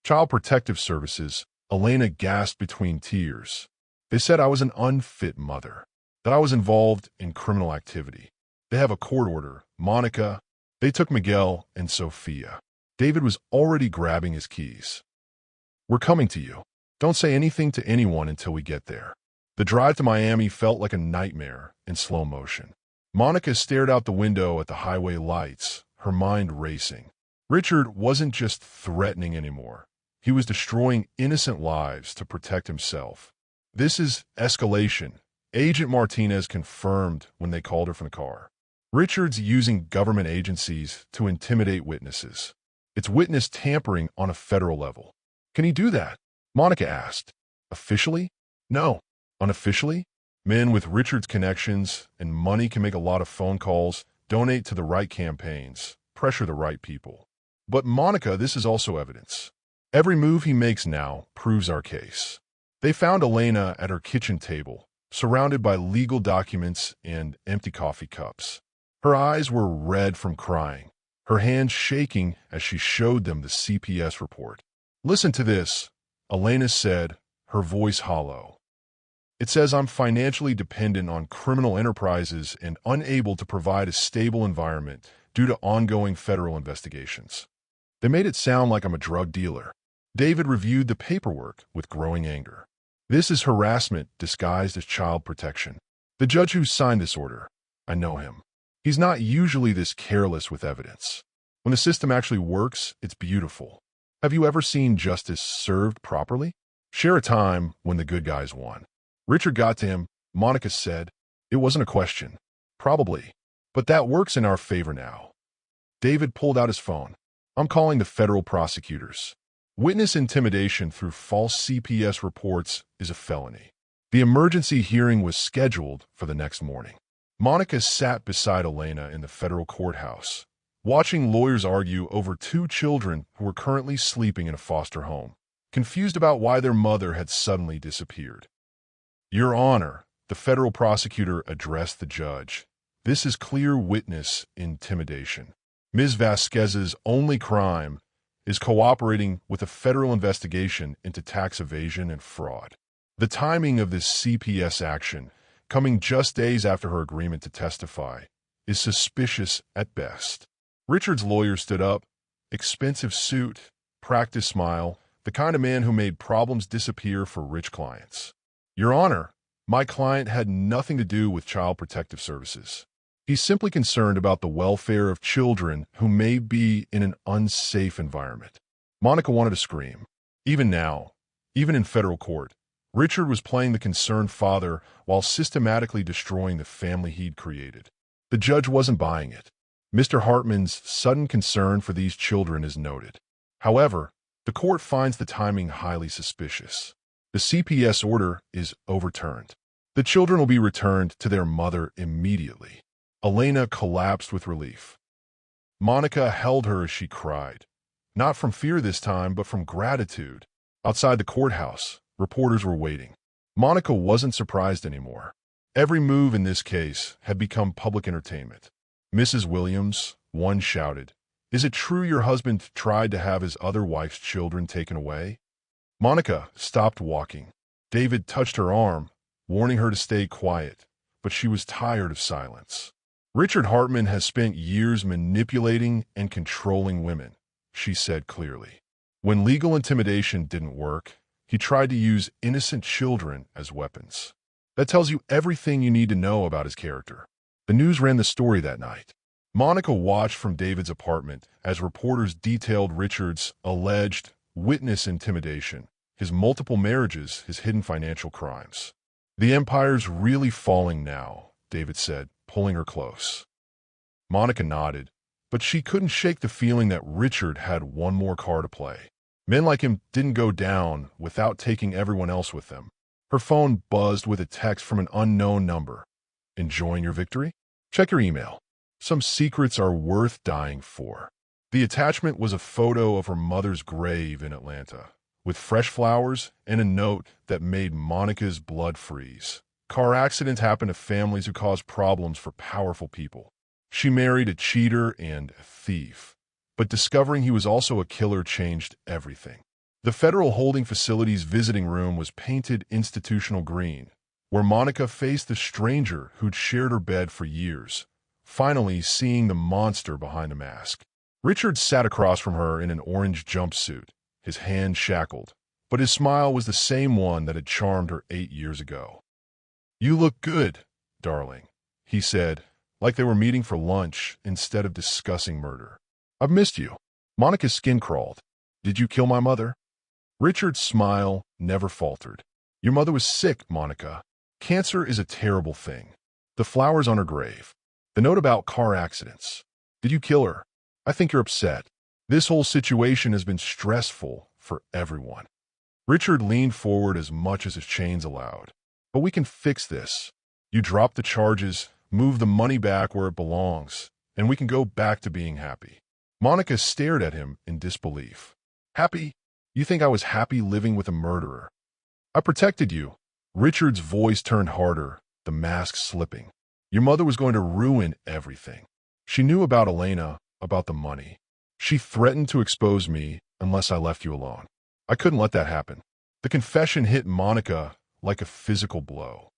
"Child Protective Services," Elena gasped between tears. "They said I was an unfit mother, that I was involved in criminal activity. They have a court order. Monica, they took Miguel and Sophia." David was already grabbing his keys. "We're coming to you. Don't say anything to anyone until we get there." The drive to Miami felt like a nightmare in slow motion. Monica stared out the window at the highway lights, her mind racing. Richard wasn't just threatening anymore. He was destroying innocent lives to protect himself. "This is escalation," Agent Martinez confirmed when they called her from the car. "Richard's using government agencies to intimidate witnesses. It's witness tampering on a federal level." "Can he do that?" Monica asked. "Officially? No. Unofficially? Men with Richard's connections and money can make a lot of phone calls, donate to the right campaigns, pressure the right people. But Monica, this is also evidence. Every move he makes now proves our case." They found Elena at her kitchen table, surrounded by legal documents and empty coffee cups. Her eyes were red from crying, her hands shaking as she showed them the CPS report. "Listen to this," Elena said, her voice hollow. "It says I'm financially dependent on criminal enterprises and unable to provide a stable environment due to ongoing federal investigations." They made it sound like I'm a drug dealer. David reviewed the paperwork with growing anger. "This is harassment disguised as child protection. The judge who signed this order, I know him. He's not usually this careless with evidence. When the system actually works, it's beautiful. Have you ever seen justice served properly? Share a time when the good guys won." "Richard got to him," Monica said. "It wasn't a question." "Probably. But that works in our favor now." David pulled out his phone. "I'm calling the federal prosecutors. Witness intimidation through false CPS reports is a felony." The emergency hearing was scheduled for the next morning. Monica sat beside Elena in the federal courthouse, watching lawyers argue over 2 children who were currently sleeping in a foster home, confused about why their mother had suddenly disappeared. "Your Honor," the federal prosecutor addressed the judge, "this is clear witness intimidation. Ms. Vasquez's only crime is cooperating with a federal investigation into tax evasion and fraud. The timing of this CPS action, coming just days after her agreement to testify, is suspicious at best. Richard's lawyer stood up. Expensive suit, practiced smile, the kind of man who made problems disappear for rich clients. Your Honor, my client had nothing to do with Child Protective Services. He's simply concerned about the welfare of children who may be in an unsafe environment. Monica wanted to scream. Even now, even in federal court, Richard was playing the concerned father while systematically destroying the family he'd created. The judge wasn't buying it. Mr. Hartman's sudden concern for these children is noted. However, the court finds the timing highly suspicious. The CPS order is overturned. The children will be returned to their mother immediately. Elena collapsed with relief. Monica held her as she cried. Not from fear this time, but from gratitude. Outside the courthouse, reporters were waiting. Monica wasn't surprised anymore. Every move in this case had become public entertainment. Mrs. Williams, one shouted, "Is it true your husband tried to have his other wife's children taken away?" Monica stopped walking. David touched her arm, warning her to stay quiet, but she was tired of silence. Richard Hartman has spent years manipulating and controlling women, she said clearly. When legal intimidation didn't work, he tried to use innocent children as weapons. That tells you everything you need to know about his character. The news ran the story that night. Monica watched from David's apartment as reporters detailed Richard's alleged witness intimidation, his multiple marriages, his hidden financial crimes. The empire's really falling now, David said, pulling her close. Monica nodded, but she couldn't shake the feeling that Richard had one more card to play. Men like him didn't go down without taking everyone else with them. Her phone buzzed with a text from an unknown number. Enjoying your victory? Check your email. Some secrets are worth dying for. The attachment was a photo of her mother's grave in Atlanta, with fresh flowers and a note that made Monica's blood freeze. Car accidents happen to families who cause problems for powerful people. She married a cheater and a thief, but discovering he was also a killer changed everything. The federal holding facility's visiting room was painted institutional green, where Monica faced the stranger who'd shared her bed for years, finally seeing the monster behind the mask. Richard sat across from her in an orange jumpsuit, his hand shackled, but his smile was the same one that had charmed her 8 years ago. "You look good, darling," he said, like they were meeting for lunch instead of discussing murder. "I've missed you." Monica's skin crawled. "Did you kill my mother?" Richard's smile never faltered. "Your mother was sick, Monica. Cancer is a terrible thing. The flowers on her grave. The note about car accidents. Did you kill her? I think you're upset. This whole situation has been stressful for everyone." Richard leaned forward as much as his chains allowed. "But we can fix this. You drop the charges, move the money back where it belongs, and we can go back to being happy." Monica stared at him in disbelief. "Happy? You think I was happy living with a murderer?" "I protected you." Richard's voice turned harder, the mask slipping. "Your mother was going to ruin everything. She knew about Elena, about the money. She threatened to expose me unless I left you alone. I couldn't let that happen." The confession hit Monica like a physical blow.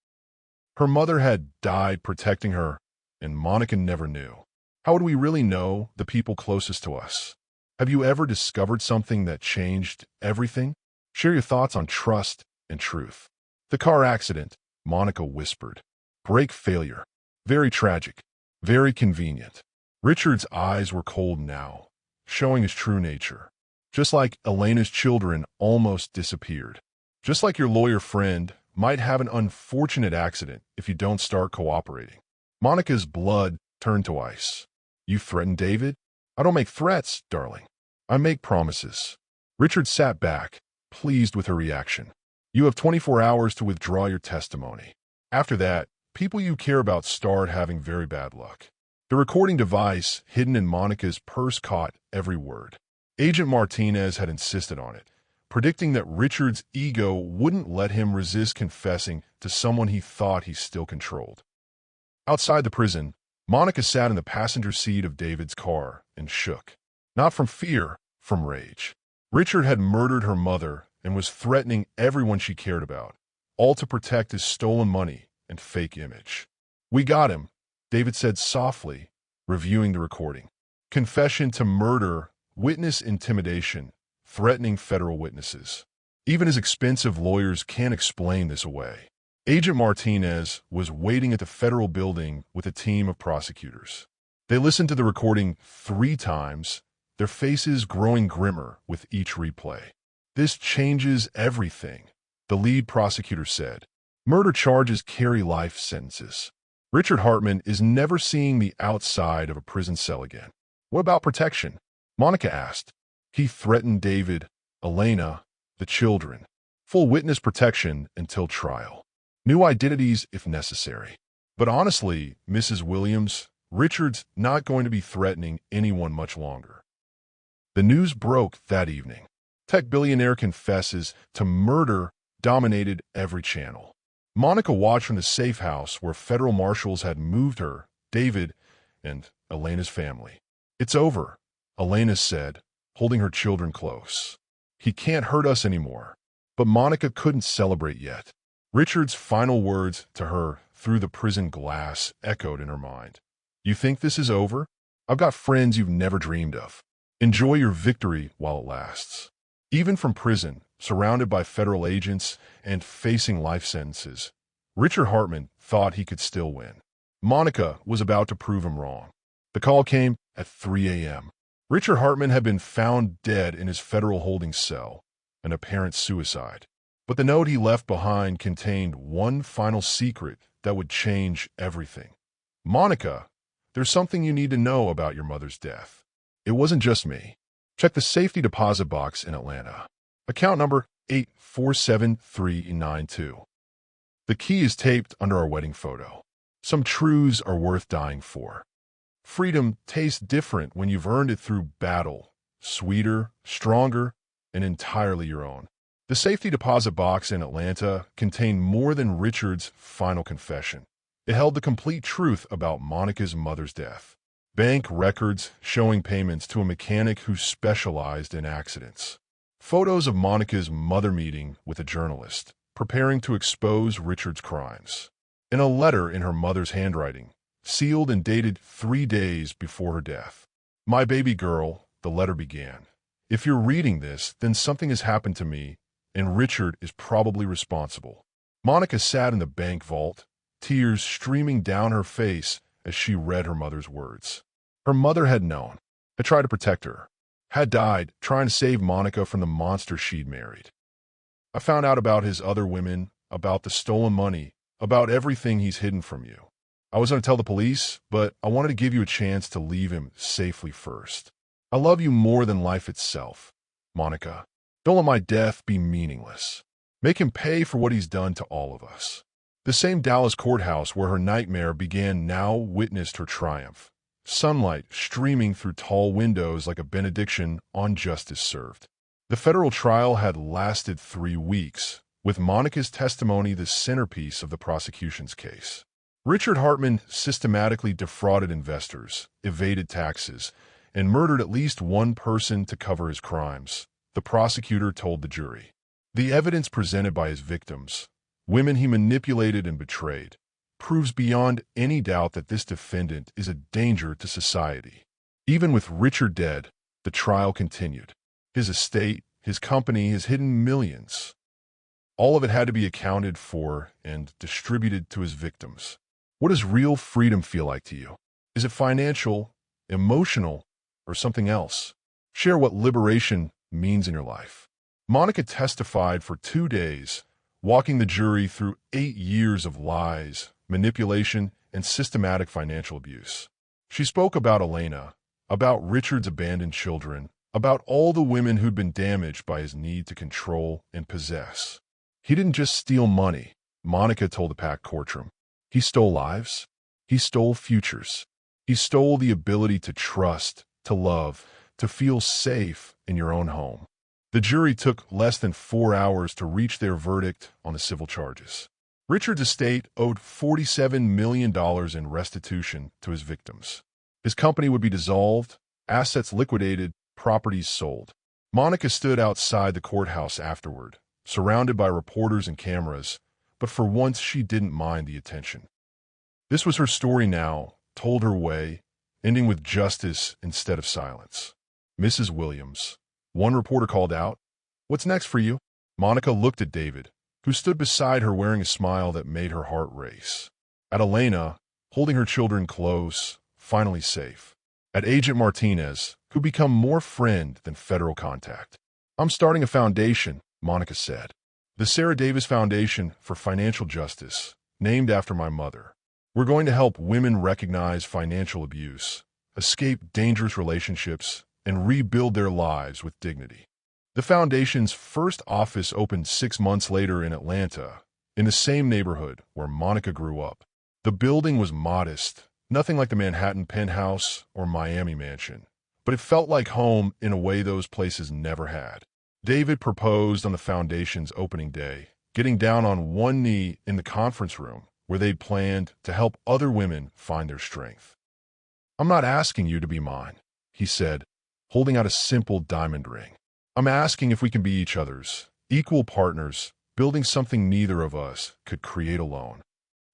Her mother had died protecting her, and Monica never knew. How would we really know the people closest to us? Have you ever discovered something that changed everything? Share your thoughts on trust and truth. The car accident, Monica whispered. Brake failure. Very tragic. Very convenient. Richard's eyes were cold now, showing his true nature. Just like Elena's children almost disappeared. Just like your lawyer friend might have an unfortunate accident if you don't start cooperating. Monica's blood turned to ice. "You threatened David?" "I don't make threats, darling. I make promises." Richard sat back, pleased with her reaction. "You have 24 hours to withdraw your testimony. After that, people you care about start having very bad luck." The recording device hidden in Monica's purse caught every word. Agent Martinez had insisted on it, predicting that Richard's ego wouldn't let him resist confessing to someone he thought he still controlled. Outside the prison, Monica sat in the passenger seat of David's car and shook. Not from fear, from rage. Richard had murdered her mother and was threatening everyone she cared about, all to protect his stolen money and fake image. "We got him," David said softly, reviewing the recording. Confession to murder, witness intimidation, threatening federal witnesses. Even his expensive lawyers can't explain this away. Agent Martinez was waiting at the federal building with a team of prosecutors. They listened to the recording 3 times, their faces growing grimmer with each replay. This changes everything, the lead prosecutor said. Murder charges carry life sentences. Richard Hartman is never seeing the outside of a prison cell again. What about protection? Monica asked. He threatened David, Elena, the children. Full witness protection until trial. New identities if necessary. But honestly, Mrs. Williams, Richard's not going to be threatening anyone much longer. The news broke that evening. Tech billionaire confesses to murder dominated every channel. Monica watched from the safe house where federal marshals had moved her, David, and Elena's family. It's over, Elena said, holding her children close. He can't hurt us anymore. But Monica couldn't celebrate yet. Richard's final words to her through the prison glass echoed in her mind. You think this is over? I've got friends you've never dreamed of. Enjoy your victory while it lasts. Even from prison, surrounded by federal agents and facing life sentences, Richard Hartman thought he could still win. Monica was about to prove him wrong. The call came at 3 a.m. Richard Hartman had been found dead in his federal holding cell, an apparent suicide. But the note he left behind contained one final secret that would change everything. Monica, there's something you need to know about your mother's death. It wasn't just me. Check the safety deposit box in Atlanta. Account number 847392. The key is taped under our wedding photo. Some truths are worth dying for. Freedom tastes different when you've earned it through battle, sweeter, stronger, and entirely your own. The safety deposit box in Atlanta contained more than Richard's final confession. It held the complete truth about Monica's mother's death. Bank records showing payments to a mechanic who specialized in accidents. Photos of Monica's mother meeting with a journalist, preparing to expose Richard's crimes. And a letter in her mother's handwriting, sealed and dated 3 days before her death. My baby girl, the letter began. If you're reading this, then something has happened to me, and Richard is probably responsible. Monica sat in the bank vault, tears streaming down her face as she read her mother's words. Her mother had known, had tried to protect her, had died trying to save Monica from the monster she'd married. I found out about his other women, about the stolen money, about everything he's hidden from you. I was going to tell the police, but I wanted to give you a chance to leave him safely first. I love you more than life itself, Monica. Don't let my death be meaningless. Make him pay for what he's done to all of us. The same Dallas courthouse where her nightmare began now witnessed her triumph. Sunlight streaming through tall windows like a benediction on justice served. The federal trial had lasted 3 weeks, with Monica's testimony the centerpiece of the prosecution's case. Richard Hartman systematically defrauded investors, evaded taxes, and murdered at least one person to cover his crimes, the prosecutor told the jury. The evidence presented by his victims, women he manipulated and betrayed, proves beyond any doubt that this defendant is a danger to society. Even with Richard dead, the trial continued. His estate, his company, his hidden millions. All of it had to be accounted for and distributed to his victims. What does real freedom feel like to you? Is it financial, emotional, or something else? Share what liberation means in your life. Monica testified for 2 days, walking the jury through 8 years of lies, manipulation, and systematic financial abuse. She spoke about Elena, about Richard's abandoned children, about all the women who'd been damaged by his need to control and possess. He didn't just steal money, Monica told the packed courtroom. He stole lives. He stole futures. He stole the ability to trust, to love, to feel safe in your own home. The jury took less than 4 hours to reach their verdict on the civil charges. Richard's estate owed $47 million in restitution to his victims. His company would be dissolved, assets liquidated, properties sold. Monica stood outside the courthouse afterward, surrounded by reporters and cameras, but for once she didn't mind the attention. This was her story now, told her way, ending with justice instead of silence. "Mrs. Williams," one reporter called out, "what's next for you?" Monica looked at David, who stood beside her wearing a smile that made her heart race. At Elena, holding her children close, finally safe. At Agent Martinez, who become more friend than federal contact. "I'm starting a foundation," Monica said. "The Sarah Davis Foundation for Financial Justice, named after my mother. We're going to help women recognize financial abuse, escape dangerous relationships, and rebuild their lives with dignity." The foundation's first office opened 6 months later in Atlanta, in the same neighborhood where Monica grew up. The building was modest, nothing like the Manhattan penthouse or Miami mansion, but it felt like home in a way those places never had. David proposed on the foundation's opening day, getting down on one knee in the conference room where they'd planned to help other women find their strength. "I'm not asking you to be mine," he said, holding out a simple diamond ring. "I'm asking if we can be each other's, equal partners, building something neither of us could create alone."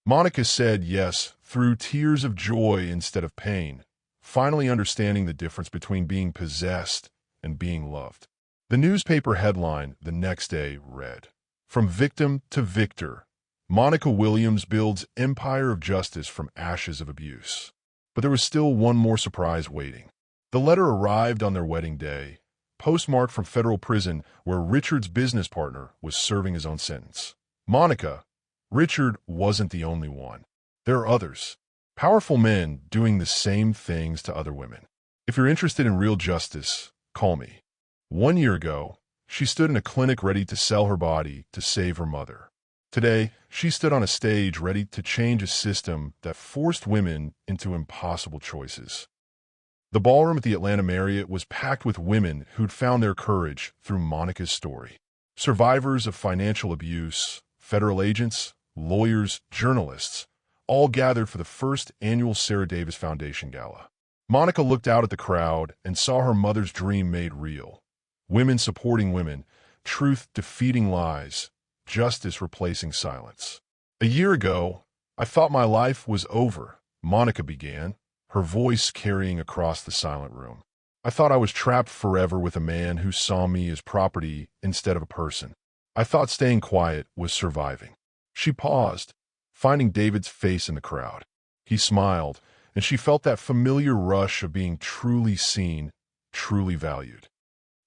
Monica said yes through tears of joy instead of pain, finally understanding the difference between being possessed and being loved. The newspaper headline the next day read, "From victim to victor, Monica Williams builds empire of justice from ashes of abuse." But there was still one more surprise waiting. The letter arrived on their wedding day, postmarked from federal prison where Richard's business partner was serving his own sentence. Monica, Richard wasn't the only one. There are others. Powerful men doing the same things to other women. If you're interested in real justice, call me. 1 year ago, she stood in a clinic ready to sell her body to save her mother. Today, she stood on a stage ready to change a system that forced women into impossible choices. The ballroom at the Atlanta Marriott was packed with women who'd found their courage through Monica's story. Survivors of financial abuse, federal agents, lawyers, journalists, all gathered for the first annual Sarah Davis Foundation Gala. Monica looked out at the crowd and saw her mother's dream made real. Women supporting women, truth defeating lies, justice replacing silence. "A year ago, I thought my life was over," Monica began, her voice carrying across the silent room. "I thought I was trapped forever with a man who saw me as property instead of a person. I thought staying quiet was surviving." She paused, finding David's face in the crowd. He smiled, and she felt that familiar rush of being truly seen, truly valued.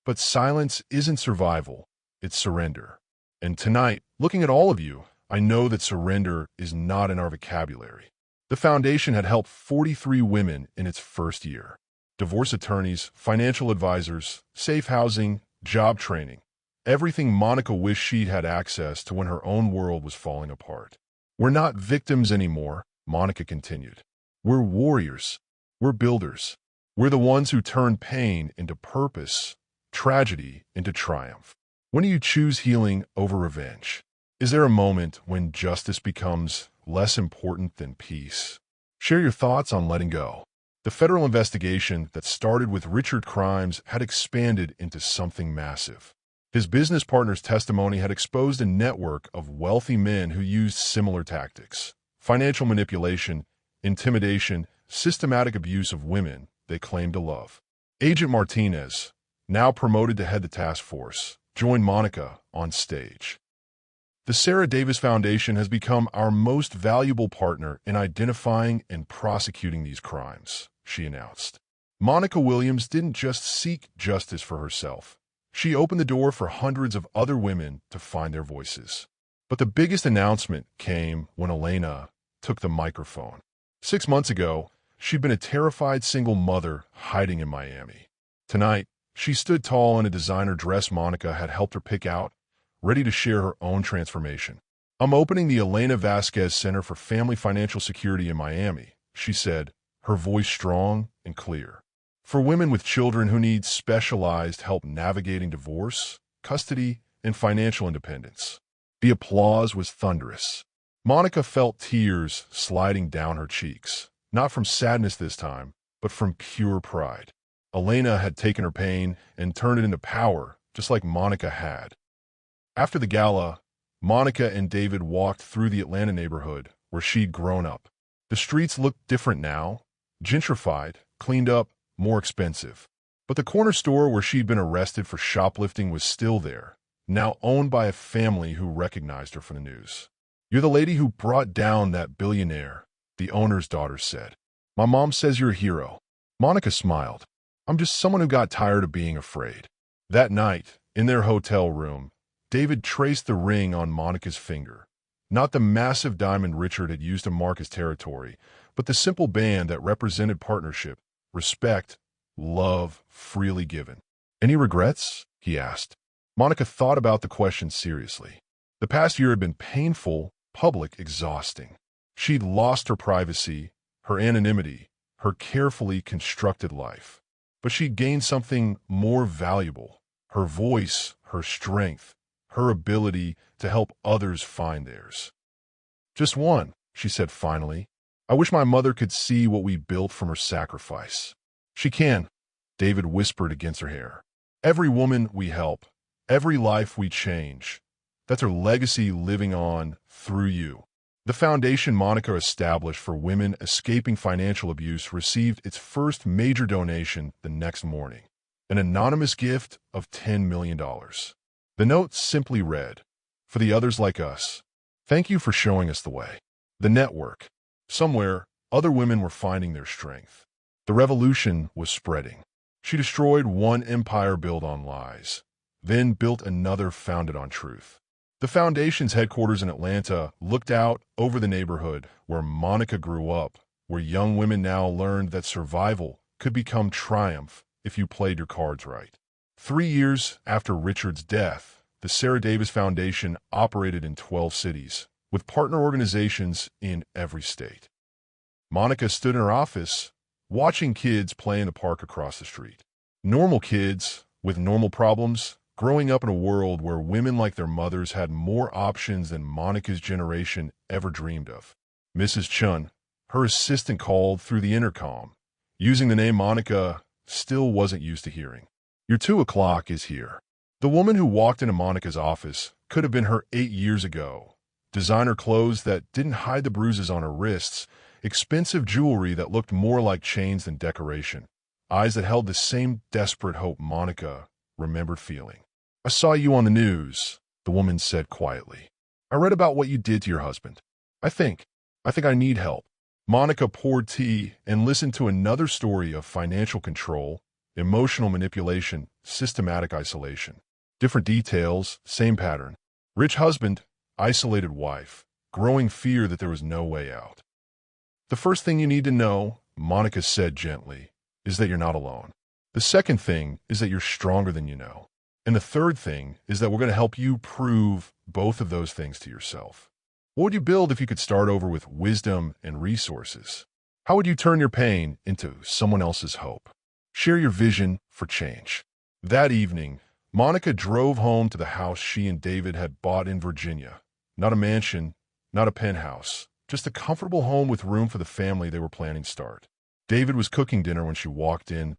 But silence isn't survival, it's surrender. And tonight, looking at all of you, I know that surrender is not in our vocabulary. The foundation had helped 43 women in its first year. Divorce attorneys, financial advisors, safe housing, job training. Everything Monica wished she'd had access to when her own world was falling apart. "We're not victims anymore," Monica continued. "We're warriors. We're builders. We're the ones who turn pain into purpose, tragedy into triumph. When do you choose healing over revenge? Is there a moment when justice becomes less important than peace?" Share your thoughts on letting go. The federal investigation that started with Richard's crimes had expanded into something massive. His business partner's testimony had exposed a network of wealthy men who used similar tactics: financial manipulation, intimidation, systematic abuse of women they claimed to love. Agent Martinez, now promoted to head the task force, joined Monica on stage. "The Sarah Davis Foundation has become our most valuable partner in identifying and prosecuting these crimes," she announced. Monica Williams didn't just seek justice for herself. She opened the door for hundreds of other women to find their voices. But the biggest announcement came when Elena took the microphone. 6 months ago, she'd been a terrified single mother hiding in Miami. Tonight, she stood tall in a designer dress Monica had helped her pick out, ready to share her own transformation. "I'm opening the Elena Vasquez Center for Family Financial Security in Miami," she said, her voice strong and clear. "For women with children who need specialized help navigating divorce, custody, and financial independence." The applause was thunderous. Monica felt tears sliding down her cheeks, not from sadness this time, but from pure pride. Elena had taken her pain and turned it into power, just like Monica had. After the gala, Monica and David walked through the Atlanta neighborhood where she'd grown up. The streets looked different now, Gentrified, cleaned up, more expensive. But the corner store where she'd been arrested for shoplifting was still there, now owned by a family who recognized her from the news. "You're the lady who brought down that billionaire," the owner's daughter said. "My mom says you're a hero." Monica smiled. "I'm just someone who got tired of being afraid." That night, in their hotel room, David traced the ring on Monica's finger. Not the massive diamond Richard had used to mark his territory, but the simple band that represented partnership, respect, love freely given. "Any regrets?" he asked. Monica thought about the question seriously. The past year had been painful, public, exhausting. She'd lost her privacy, her anonymity, her carefully constructed life. But she'd gained something more valuable: her voice, her strength, her ability to help others find theirs. "Just one," she said finally. "I wish my mother could see what we built from her sacrifice." "She can," David whispered against her hair. "Every woman we help, every life we change, that's her legacy living on through you." The foundation Monica established for women escaping financial abuse received its first major donation the next morning, an anonymous gift of $10 million. The note simply read, "For the others like us, thank you for showing us the way." The network. Somewhere, other women were finding their strength. The revolution was spreading. She destroyed one empire built on lies, then built another founded on truth. The foundation's headquarters in Atlanta looked out over the neighborhood where Monica grew up, where young women now learned that survival could become triumph if you played your cards right. 3 years after Richard's death, the Sarah Davis Foundation operated in 12 cities, with partner organizations in every state. Monica stood in her office, watching kids play in the park across the street. Normal kids, with normal problems, growing up in a world where women like their mothers had more options than Monica's generation ever dreamed of. Mrs. Chun, her assistant, called through the intercom, using the name Monica still wasn't used to hearing. "Your 2 o'clock is here." The woman who walked into Monica's office could have been her 8 years ago. Designer clothes that didn't hide the bruises on her wrists, expensive jewelry that looked more like chains than decoration, eyes that held the same desperate hope Monica remembered feeling. "I saw you on the news," the woman said quietly. "I read about what you did to your husband. I think I need help." Monica poured tea and listened to another story of financial control, emotional manipulation, systematic isolation. Different details, same pattern. Rich husband, isolated wife, growing fear that there was no way out. "The first thing you need to know," Monica said gently, "is that you're not alone. The second thing is that you're stronger than you know. And the third thing is that we're going to help you prove both of those things to yourself. What would you build if you could start over with wisdom and resources? How would you turn your pain into someone else's hope? Share your vision for change." That evening, Monica drove home to the house she and David had bought in Virginia. Not a mansion, not a penthouse, just a comfortable home with room for the family they were planning to start. David was cooking dinner when she walked in,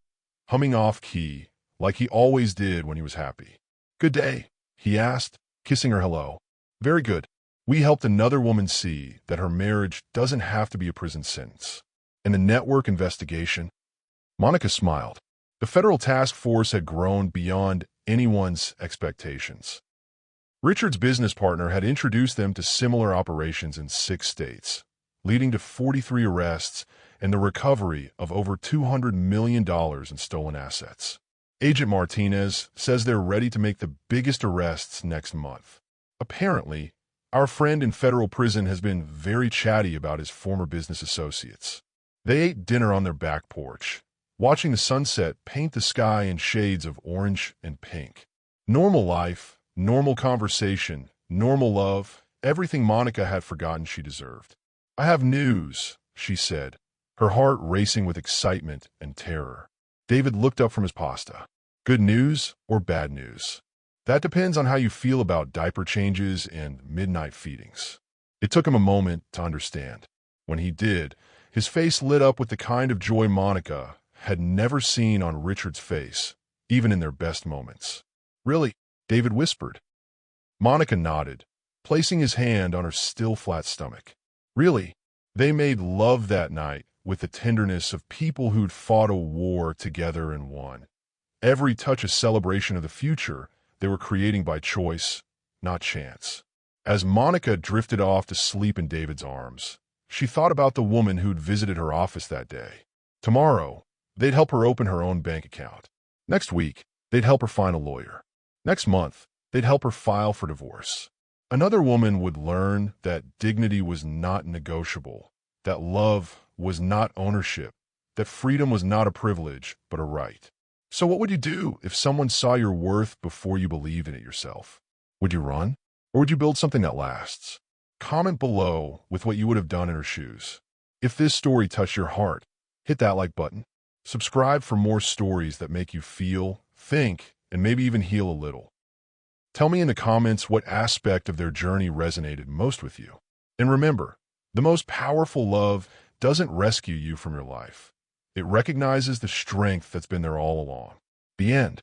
humming off-key, like he always did when he was happy. "Good day," he asked, kissing her hello. "Very good. We helped another woman see that her marriage doesn't have to be a prison sentence." "And the network investigation?" Monica smiled. The federal task force had grown beyond anyone's expectations. Richard's business partner had introduced them to similar operations in 6 states, leading to 43 arrests and the recovery of over $200 million in stolen assets. Agent Martinez says they're ready to make the biggest arrests next month. Apparently, our friend in federal prison has been very chatty about his former business associates. They ate dinner on their back porch, watching the sunset paint the sky in shades of orange and pink. Normal life, normal conversation, normal love, everything Monica had forgotten she deserved. "I have news," she said, her heart racing with excitement and terror. David looked up from his pasta. "Good news or bad news? That depends on how you feel about diaper changes and midnight feedings." It took him a moment to understand. When he did, his face lit up with the kind of joy Monica had never seen on Richard's face, even in their best moments. "Really?" David whispered. Monica nodded, placing his hand on her still flat stomach. "Really, they made love that night with the tenderness of people who'd fought a war together and won. Every touch a celebration of the future they were creating by choice, not chance. As Monica drifted off to sleep in David's arms, she thought about the woman who'd visited her office that day. Tomorrow, they'd help her open her own bank account. Next week, they'd help her find a lawyer. Next month, they'd help her file for divorce. Another woman would learn that dignity was not negotiable, that love was not ownership, that freedom was not a privilege, but a right. So what would you do if someone saw your worth before you believed in it yourself? Would you run? Or would you build something that lasts? Comment below with what you would have done in her shoes. If this story touched your heart, hit that like button. Subscribe for more stories that make you feel, think, and maybe even heal a little. Tell me in the comments what aspect of their journey resonated most with you. And remember, the most powerful love doesn't rescue you from your life. It recognizes the strength that's been there all along. The end.